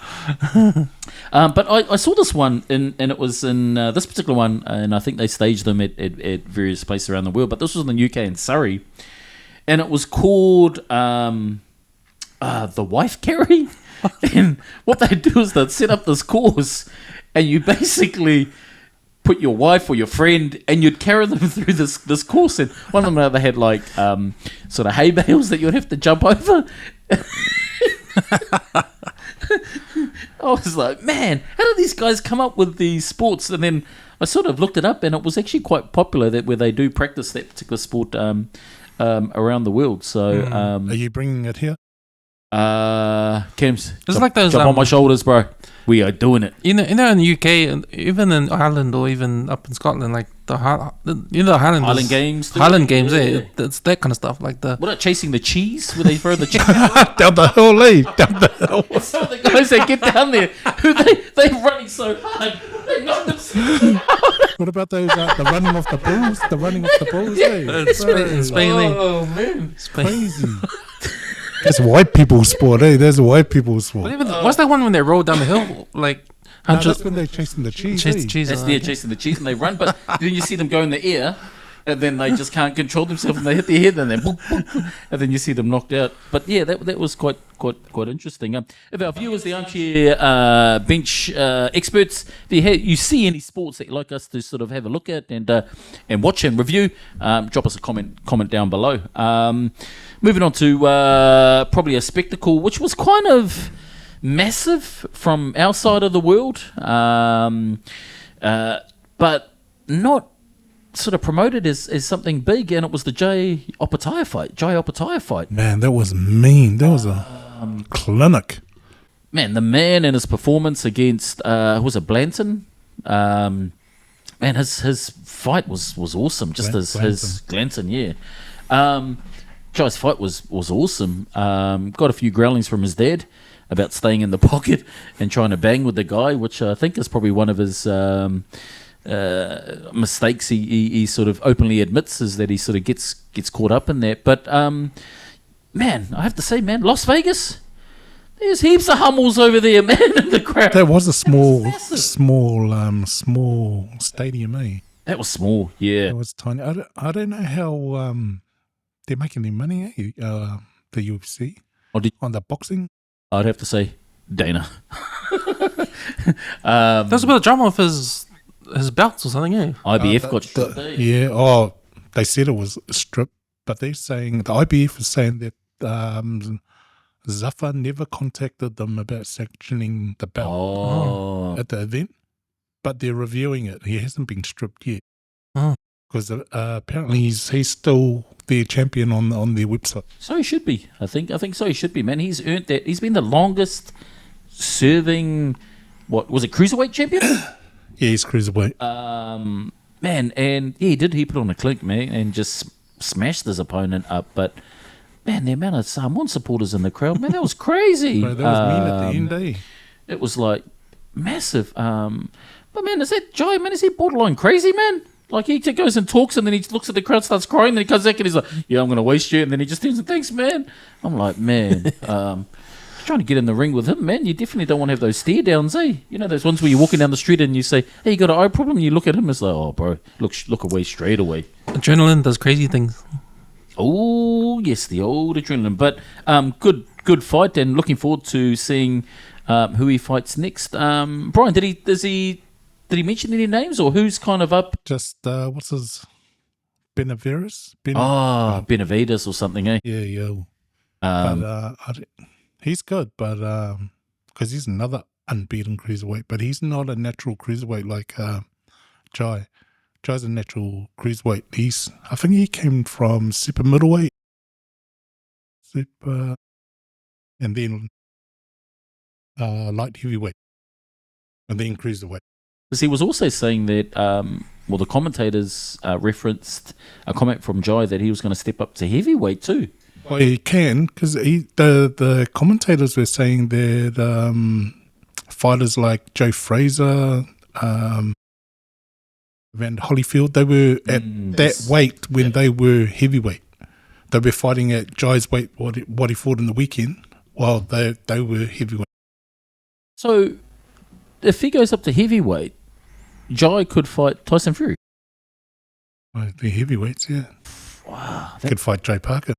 But I saw this one, and it was in this particular one, and I think they staged them at various places around the world. But this was in the UK in Surrey, and it was called the wife carry. And what they do is they'd set up this course, and you basically put your wife or your friend, and you'd carry them through this course. And one of them, they had like sort of hay bales that you'd have to jump over. I was like, man, how did these guys come up with these sports? And then I sort of looked it up, and it was actually quite popular where they do practice that particular sport around the world. So, are you bringing it here? Camz, It's like those, jump on my shoulders, bro. We are doing it. In the UK, and even in Ireland or even up in Scotland, like the Highland Games. Highland Games, it's that kind of stuff. Like what about chasing the cheese? Where they throw the cheese down the hill, down the hill. Some of the guys that get down there, they're running so hard, they knock themselves out. What about those the running off the bulls? The running off the bulls, in Spain, oh man, it's crazy. That's white people's sport, That's white people's sport. But even what's that one when they roll down the hill? Like, that's when they're chasing the cheese. That's chasing the cheese, and they run. But then you see them go in the air, and then they just can't control themselves, and they hit their head, and then boom, boom, and then you see them knocked out. But yeah, that was quite interesting. If our viewers, the armchair bench experts, if you see any sports that you'd like us to sort of have a look at and watch and review, drop us a comment down below. Moving on to probably a spectacle which was kind of massive from our side of the world, but not sort of promoted as something big, and it was the Jai Opetaia fight. Man, that was mean. That was a clinic. Man, the man and his performance against was it Blanton? Man, his fight was awesome. Just his Glanton, yeah. Jai's fight was awesome. Got a few growlings from his dad about staying in the pocket and trying to bang with the guy, which I think is probably one of his mistakes he sort of openly admits, is that he sort of gets caught up in that. But man, I have to say, man, Las Vegas, there's heaps of Hummels over there, man, in the crowd. That was a small stadium, That was small, yeah. It was tiny. I don't know how they're making their money, the UFC, on the boxing. I'd have to say Dana. There's a bit of drama with his belts or something, IBF got stripped. Yeah, they said it was stripped, but they're saying, the IBF is saying that Zafar never contacted them about sanctioning the belt at the event, but they're reviewing it. He hasn't been stripped yet. Because apparently he's still their champion on their website. So he should be. I think so. He should be, man. He's earned that. He's been the longest serving. What was it? Cruiserweight champion? Yeah, he's cruiserweight. Man, and yeah, he put on a clinic, man, and just smashed his opponent up. But man, the amount of Samoan supporters in the crowd, man, that was crazy. Bro, that was mean at the end, It was like massive. But man, is that Jai? Man, is he borderline crazy, man? Like, he just goes and talks, and then he looks at the crowd, starts crying, then he comes back and he's like, yeah, I'm going to waste you. And then he just turns and thanks, man. I'm like, man, trying to get in the ring with him, man. You definitely don't want to have those stare downs, eh? You know, those ones where you're walking down the street and you say, hey, you got an eye problem? And you look at him, it's like, oh, bro, look away straight away. Adrenaline does crazy things. Oh, yes, the old adrenaline. But good fight, and looking forward to seeing who he fights next. Brian, did he mention any names, or who's kind of up? Just, what's his... Benavides? Benavides or something, eh? Yeah. But he's good, but because he's another unbeaten cruiserweight, but he's not a natural cruiserweight like Jai. Jai's a natural cruiserweight. I think he came from super middleweight, and then light heavyweight, and then cruiserweight. Because he was also saying that, the commentators referenced a comment from Jai that he was going to step up to heavyweight too. Well, he can, because the commentators were saying that fighters like Joe Fraser, Van Holyfield, they were at that weight when they were heavyweight. They were fighting at Jai's weight, what he fought in the weekend, while they were heavyweight. So, if he goes up to heavyweight, Jai could fight Tyson Fury. Well, the heavyweights, yeah. Wow. Could fight Jay Parker.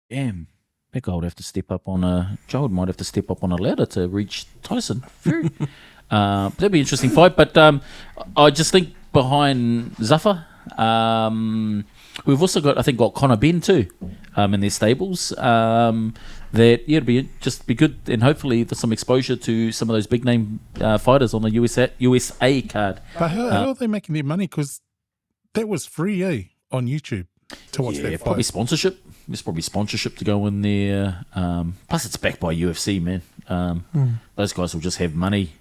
Damn. That guy would have to step up on Jai might have to step up on a ladder to reach Tyson Fury. That'd be an interesting fight, but I just think behind Zafar, we've also got Conor Benn too, in their stables. That it'd be good, and hopefully there's some exposure to some of those big name fighters on the USA card. But how are they making their money? Because that was free, on YouTube to watch that fight. Probably sponsorship. There's probably sponsorship to go in there. Plus, it's backed by UFC, man. Those guys will just have money.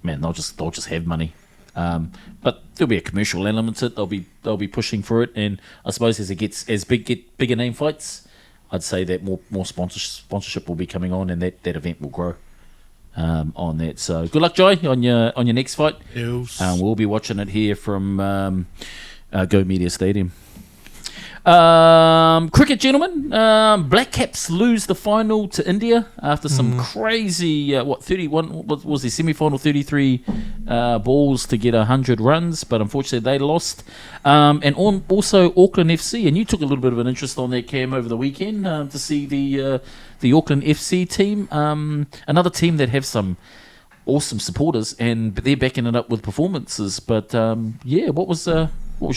Man, they'll just have money. But there'll be a commercial element to it. They'll be pushing for it, and I suppose as it gets bigger name fights, I'd say that more sponsorship will be coming on, and that event will grow on that. So good luck, Jai, on your next fight. Yes. We'll be watching it here from Go Media Stadium. Cricket, gentlemen. Black Caps lose the final to India after some crazy 31. What was the semi-final? 33 balls to get 100 runs, but unfortunately they lost. And also Auckland FC, and you took a little bit of an interest on that, Cam, over the weekend to see the Auckland FC team, another team that have some awesome supporters, and they're backing it up with performances. But what was your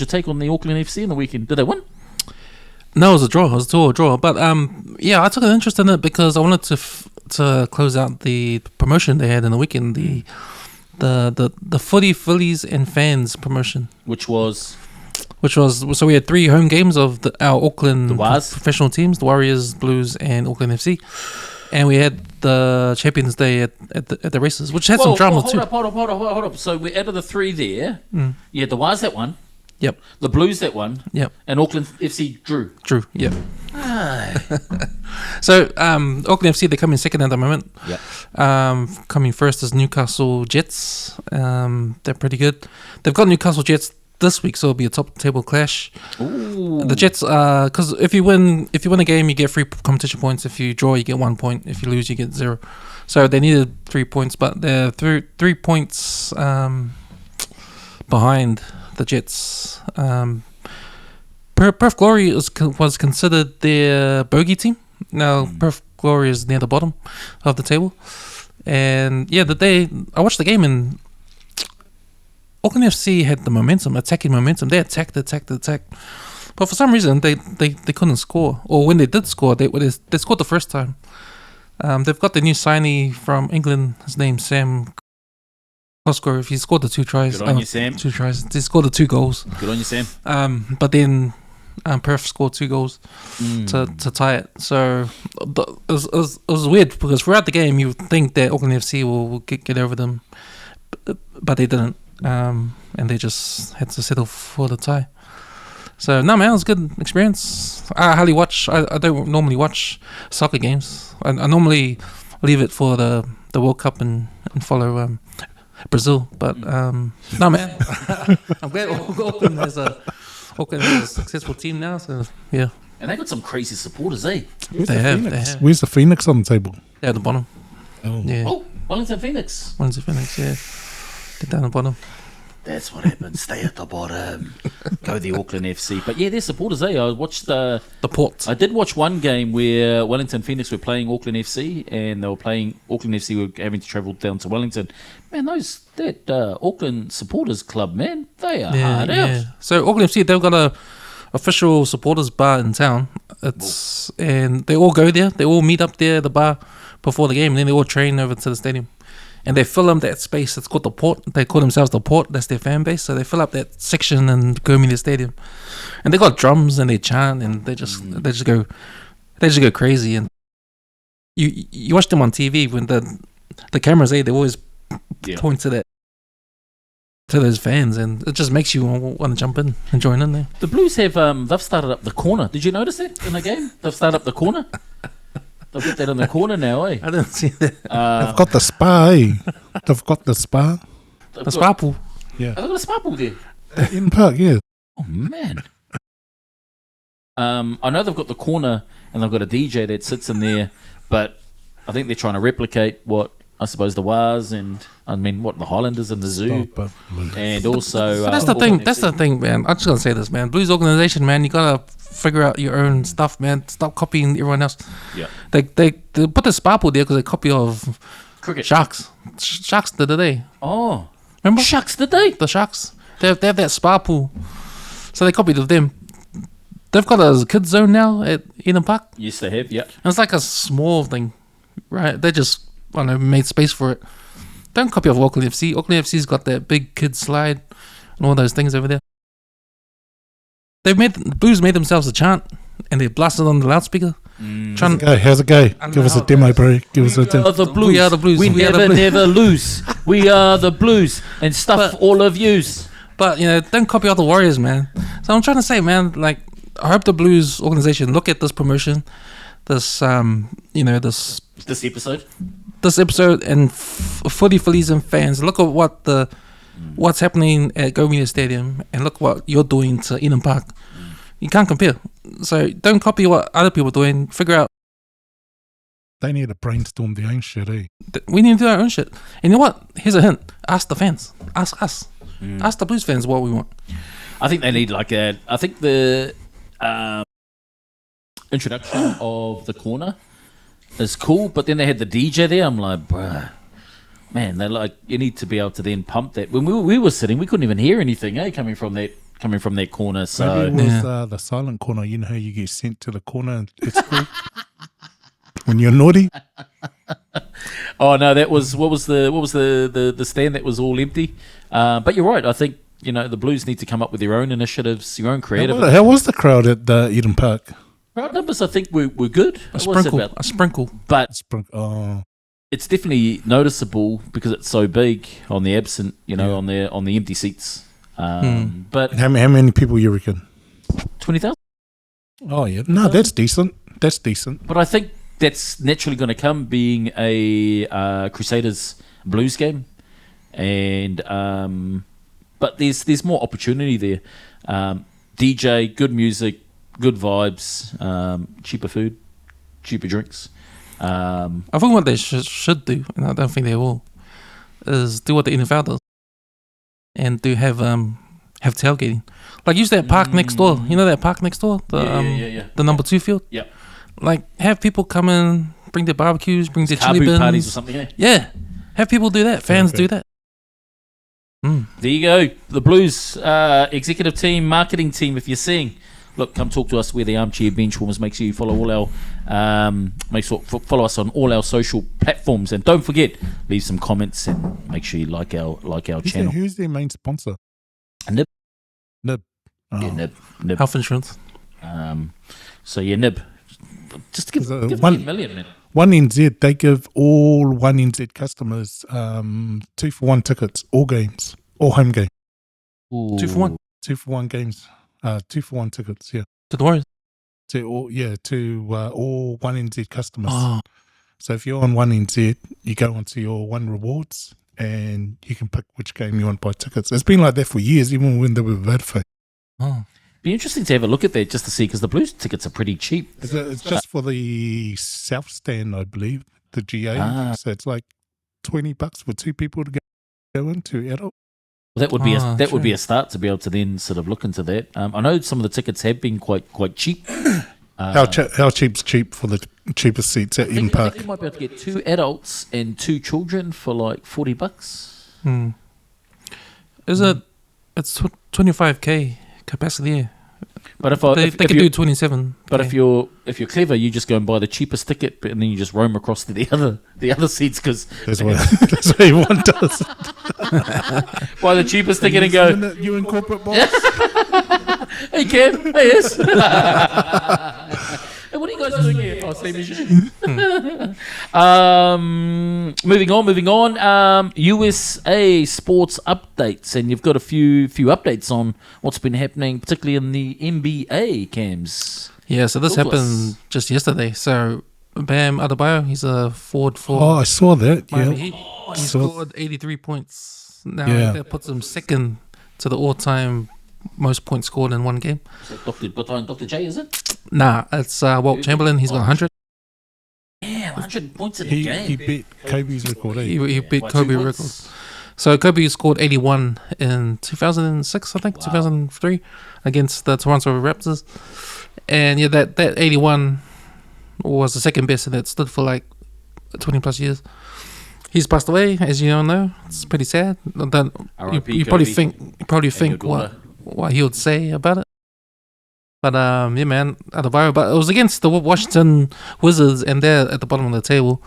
take on the Auckland FC in the weekend? Did they win? No, it was a draw. It was a 2-2 draw. But I took an interest in it because I wanted to close out the promotion they had in the weekend, the Footy Phillies and Fans promotion, which was so we had 3 home games of our Auckland professional teams, the Warriors, Blues, and Auckland FC, and we had the Champions Day at the races, which had some drama too. Hold up. So we're out of the 3 there. You had the Waz that one. Yep. The Blues that one. Yep. And Auckland FC drew. Yep. So Auckland FC, they come in second at the moment. Yep. Coming first is Newcastle Jets. They're pretty good. They've got Newcastle Jets this week, so it'll be a top table clash. Ooh. The Jets, because if you win a game, you get 3 competition points. If you draw, you get 1 point. If you lose, you get 0. So they needed 3 points, but they're 3 points behind the Jets. Perth Glory was considered their bogey team. Now Perth Glory is near the bottom of the table, and I watched the game, and Auckland FC had the attacking momentum. They attacked, but for some reason they couldn't score. Or when they did score, they scored the first time. They've got the new signee from England. His name's Sam Cosgrove. He scored the 2 tries. Good on you, Sam. 2 tries. He scored the 2 goals. Good on you, Sam. But then Perth scored 2 goals to tie it. So it was weird because throughout the game you would think that Auckland FC will get over them, but they didn't. And they just had to settle for the tie. So no, man, it was a good experience. I highly watch. I don't normally watch soccer games. I normally leave it for the World Cup and follow Brazil. But no, man, I'm glad Auckland has a successful team now. So yeah, And they got some crazy supporters, eh? they have. Where's the Phoenix on the table? They're at the bottom. Oh. Yeah, Oh, Wellington Phoenix. one's the Phoenix. Yeah, they're down the bottom. That's what happens. Stay at the bottom. Go the Auckland FC. But yeah, they're supporters, eh? I watched The Port. I did watch one game where Wellington Phoenix were playing Auckland FC, and they were playing Auckland FC were having to travel down to Wellington. Man, that Auckland supporters club, man, they are hard out. So Auckland FC, they've got a official supporters bar in town. And they all go there. They all meet up there at the bar before the game, and then they all train over to the stadium. And they fill up that space. It's called the Port. They call themselves the Port. That's their fan base. So they fill up that section and go meet the stadium. And they got drums and they chant and they just go crazy. And you watch them on TV when the cameras, they always point to those fans, and it just makes you want to jump in and join in there. The Blues have they've started up the corner. Did you notice that in the game? They've started up the corner. They've got that in the corner now, eh? I didn't see that. They've got the spa, eh? They've got the spa. They've The got- spa pool. Yeah. They've got a spa pool there. In Park, yeah. Oh man. I know they've got the corner and they've got a DJ that sits in there, but I think they're trying to replicate what I suppose the Wars and the Highlanders and the Zoo, and also But that's the thing. That's the thing, man. I'm just gonna say this, man. Blues organization, man. You gotta figure out your own stuff, man. Stop copying everyone else. Yeah. They put the spa pool there because they copy of cricket. Sharks. Sharks the other day. Oh, Remember? shucks the day. The Sharks. They have that spa pool, so they copied of them. They've got a kids zone now at Eden Park. Yes, they have. Yeah. And it's like a small thing, right? They just made space for it. Don't copy of Auckland FC. Auckland FC's got that big kids slide and all those things over there. The Blues made themselves a chant and they blasted on the loudspeaker. How's it go? Give us a demo, bro. Give us a demo. The Blues. We are the Blues. We We are the never, Blues. never lose. We are the Blues and stuff all of yous. But don't copy all the Warriors, man. So I'm trying to say, man, like I hope the Blues organization look at this promotion, this This episode. this episode and footies and fans look at what's happening at Go Media Stadium and look what you're doing to Eden Park. You can't compare. So don't copy what other people are doing. Figure out. They need to brainstorm their own shit, eh? We need to do our own shit. And you know what? Here's a hint. Ask the fans. Ask us. Ask the Blues fans what we want. I think they need like a. I think the introduction of the corner is cool, but then they had the DJ there. I'm like, bruh, man, they're like, you need to be able to then pump that. When we were sitting, we couldn't even hear anything, coming from that corner. So Maybe it was the silent corner. You know how you get sent to the corner at school when you're naughty. oh no, that was what was the stand that was all empty. But you're right. I think the Blues need to come up with their own initiatives, your own creative. How was the crowd at Eden Park? Crowd numbers, I think were good. A sprinkle. But Oh, it's definitely noticeable because it's so big on the absent, on the empty seats. But how many people you reckon? 20,000. Oh yeah, no, that's decent. That's decent. But I think that's naturally going to come being a Crusaders Blues game, and but there's more opportunity there. DJ, good music, good vibes, cheaper food, cheaper drinks. I think what they should do, and I don't think they will, is do what the NFL does, and have tailgating. Like use that park next door. You know that park next door, the number 2 field. Yeah. Like have people come in, bring their barbecues, bring their chili Kabu bins, parties or something. Yeah, have people do that. Fans do that. There you go. The Blues executive team, marketing team. If you're seeing, look, come talk to us. We're the Armchair Benchwarmers. Make sure you follow all our follow us on all our social platforms, and don't forget, leave some comments and make sure you like our channel. Who's their main sponsor? Nib. Nib. Oh. Yeah, Nib. Health insurance. So yeah, Nib. Just give me $1 million, man. 1NZ, they give all 1NZ customers 2-for-1 tickets, all games, all home game. Ooh. 2 for 1 2-for-1 games, 2-for-1 tickets, yeah. to the Warriors. To all 1NZ customers. Oh, So if you're on 1NZ, you go onto your One Rewards and you can pick which game you want to buy tickets. It's been like that for years, even when they were Vodafone. Oh. Be interesting to have a look at that just to see, because the Blues tickets are pretty cheap. It's just for the South Stand, I believe, the GA. So it's like $20 for 2 people to go in, 2 adults. Well, that would be a start to be able to then sort of look into that. I know some of the tickets have been quite cheap. How cheap's cheap for the cheapest seats at Eden Park? I think you might be able to get 2 adults and 2 children for like $40. Is it? It's 25k capacity. But They could do 27. But if you're clever, you just go and buy the cheapest ticket, and then you just roam across to the other seats, because that's what everyone does. Buy the cheapest ticket and go. You in corporate boss? Hey Cam, hey yes. Hey, what are you guys doing here? Oh, same issue. Moving on. USA sports updates, and you've got a few updates on what's been happening, particularly in the NBA, Camz. Yeah, so this happened just yesterday. So Bam Adebayo, he's a forward for. Oh, I saw that. Miami Yeah, Heat. He scored 83 points. Now that puts him second to the all-time most points scored in one game. Is that Dr. J, is it? Nah, it's Walt Chamberlain. He's got 100. Yeah, 100 points in a game. He beat Kobe's record. He beat Kobe's record. So Kobe scored 81 in 2006, I think, 2003, against the Toronto Raptors. And yeah, that 81 was the second best, and that stood for like 20 plus years. He's passed away, as you all know. It's pretty sad. You probably think what he would say about it. But yeah, man, Adebayo. But it was against the Washington Wizards, and they're at the bottom of the table.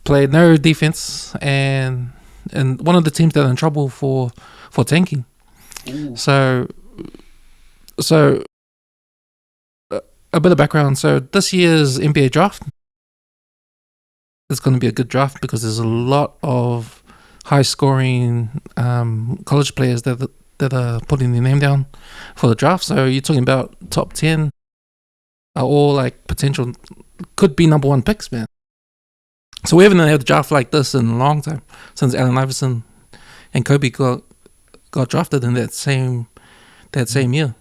Played no defense, and one of the teams that are in trouble for tanking. Ooh. So a bit of background. So this year's NBA draft is going to be a good draft because there's a lot of high-scoring college players that are putting their name down for the draft. So you're talking about top 10 are all like potential, could be number 1 picks, man. So we haven't had a draft like this in a long time, since Allen Iverson and Kobe got drafted in that same year.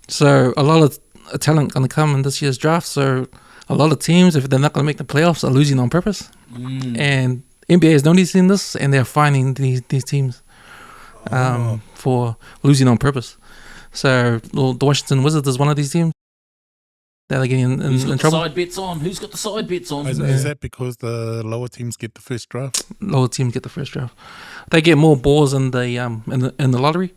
So a lot of talent going to come in this year's draft. So a lot of teams, if they're not going to make the playoffs, are losing on purpose. And NBA is noticing this, and they're finding these teams for losing on purpose. So the Washington Wizards is one of these teams that are getting in trouble. Who's got the side bets on? Is that because the lower teams get the first draft? Lower teams get the first draft. They get more balls in the lottery.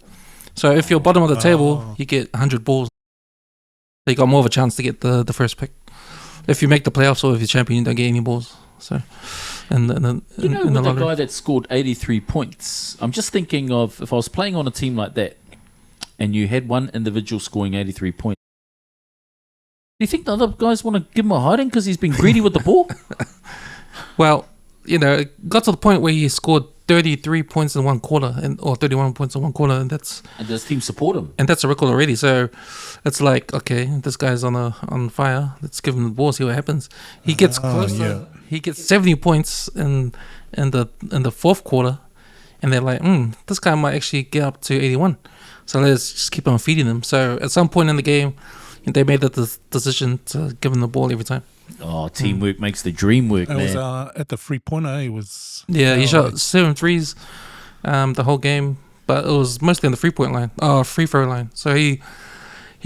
So if you're bottom of the table, you get 100 balls. So you got more of a chance to get the first pick. If you make the playoffs or if you're champion, you don't get any balls. So, with the guy that scored 83 points, I'm just thinking of if I was playing on a team like that, and you had one individual scoring 83 points. Do you think the other guys want to give him a hiding because he's been greedy with the ball? Well, it got to the point where he scored 33 points in one quarter, or 31 points in one quarter, and does the team support him? And that's a record already. So it's like, okay, this guy's on fire. Let's give him the ball, see what happens. He gets closer. Yeah. He gets 70 points in the fourth quarter, and they're like, this guy might actually get up to 81. So let's just keep on feeding him. So at some point in the game, they made the decision to give him the ball every time. Oh, teamwork makes the dream work, man. It was at the 3-pointer. He was... Yeah, he shot 7 threes the whole game, but it was mostly on the free throw line. So he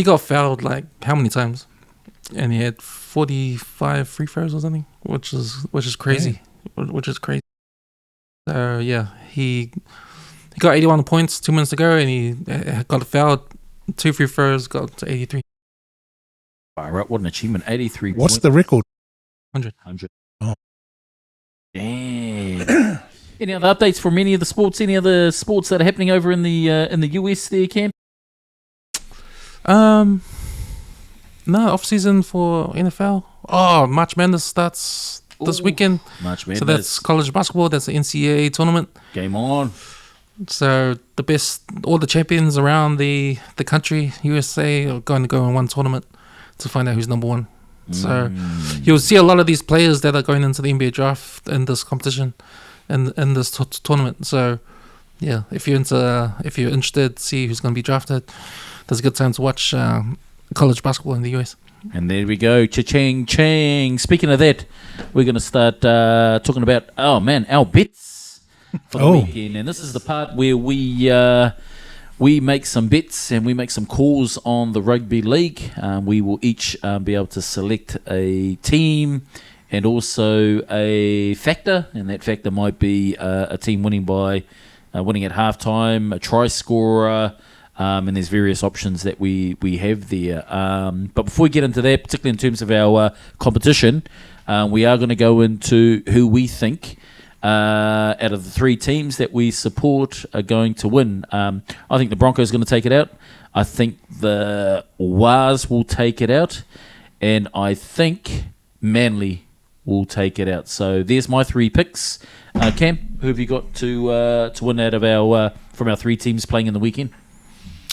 got fouled like how many times? And he had 45 free throws or something, which is crazy. Yeah. Which is crazy. So yeah, he got 81 points 2 minutes ago, and he got fouled. 2 free throws, got to 83. Right, what an achievement! 83. What's the record? 100. Oh, damn! Any other updates from any of the sports? Any other sports that are happening over in the US there, Cam? No, off season for NFL. Oh, March Madness starts this weekend. March Madness. So that's college basketball. That's the NCAA tournament. Game on. So all the champions around the country, USA, are going to go in one tournament to find out who's number 1. So you'll see a lot of these players that are going into the NBA draft in this competition in this tournament. So yeah, if you're interested, see who's going to be drafted. There's a good time to watch college basketball in the US. And there we go, cha-ching, ching. Speaking of that, we're going to start talking about, our bets for the weekend. And this is the part where we make some bets and we make some calls on the rugby league. We will each be able to select a team and also a factor. And that factor might be a team winning at halftime, a try scorer, and there's various options that we have there. But before we get into that, particularly in terms of our competition, we are going to go into who we think out of the three teams that we support are going to win. I think the Broncos are going to take it out. I think the Wars will take it out. And I think Manly will take it out. So there's my three picks. Cam, who have you got to win out of our from our three teams playing in the weekend?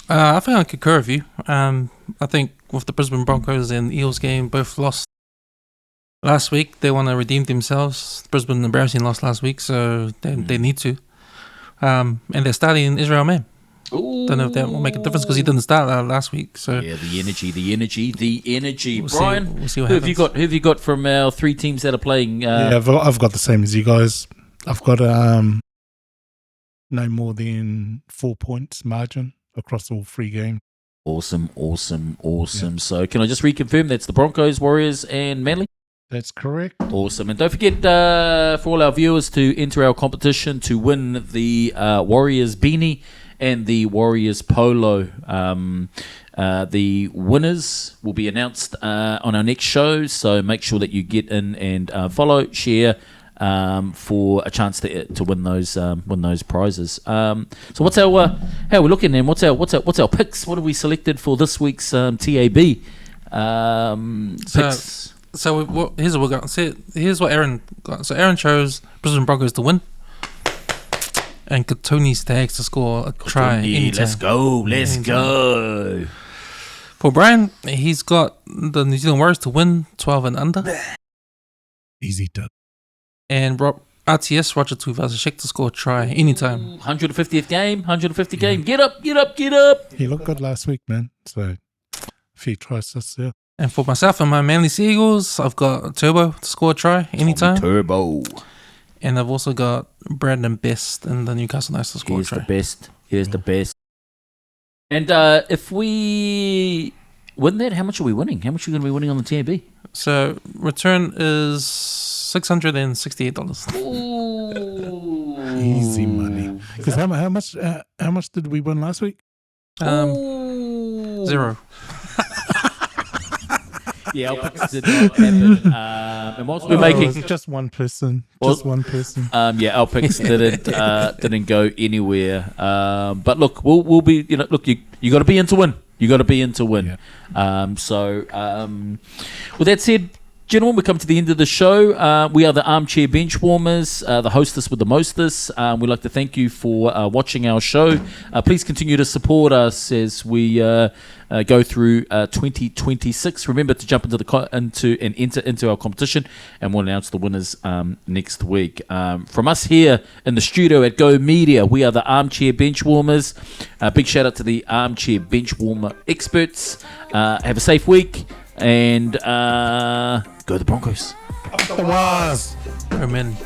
I think I concur with you. I think with the Brisbane Broncos and Eels game, both lost last week. They want to redeem themselves. Brisbane embarrassing lost last week, so they need to. And they're starting Israel Mann. Don't know if that will make a difference because he didn't start last week. So yeah, the energy. We'll Brian, we'll see what who happens. have you got from our three teams that are playing? I've got the same as you guys. I've got no more than 4 points margin across all three games. Awesome. Yeah. So can I just reconfirm that's the Broncos, Warriors, and Manly? That's correct. Awesome. And don't forget for all our viewers to enter our competition to win the Warriors beanie and the Warriors polo. The winners will be announced on our next show, so make sure that you get in and follow, share, for a chance to win those prizes. So what's our how are we looking then? What's our picks? What have we selected for this week's TAB picks? So here's what we got. Here's what Aaron got. So Aaron chose Brisbane Broncos to win, and Tony Staggs to score a try. Let's go. For Brian, he's got the New Zealand Warriors to win 12 and under. Easy dub. And RTS Roger Tuivasa-Sheck to score a try anytime. 150th game, 150 game. Get up. He looked good last week, man. So a few tries this year. And for myself and my Manly Seagulls, I've got Turbo to score a try anytime. Turbo. And I've also got Brandon Best and the Newcastle Knights to score a try. Here's the best. And if we win that, how much are we winning? How much are we going to be winning on the TAB? So return is $668. Ooh. Easy money. Because how much did we win last week? 0. Yeah, our picks did not happen. And whilst we're making just one person. Our picks didn't go anywhere. But look, we'll be. You got to be in to win. Yeah. With that said, gentlemen, we come to the end of the show. We are the Armchair Bench Warmers, the hostess with the mostest. We'd like to thank you for watching our show. Please continue to support us as we go through 2026. Remember to jump into our competition, and we'll announce the winners next week. From us here in the studio at Go Media, we are the Armchair Bench Warmers. Big shout out to the Armchair Bench Warmer experts. Have a safe week. And go the Broncos. Up the Wars. Amen.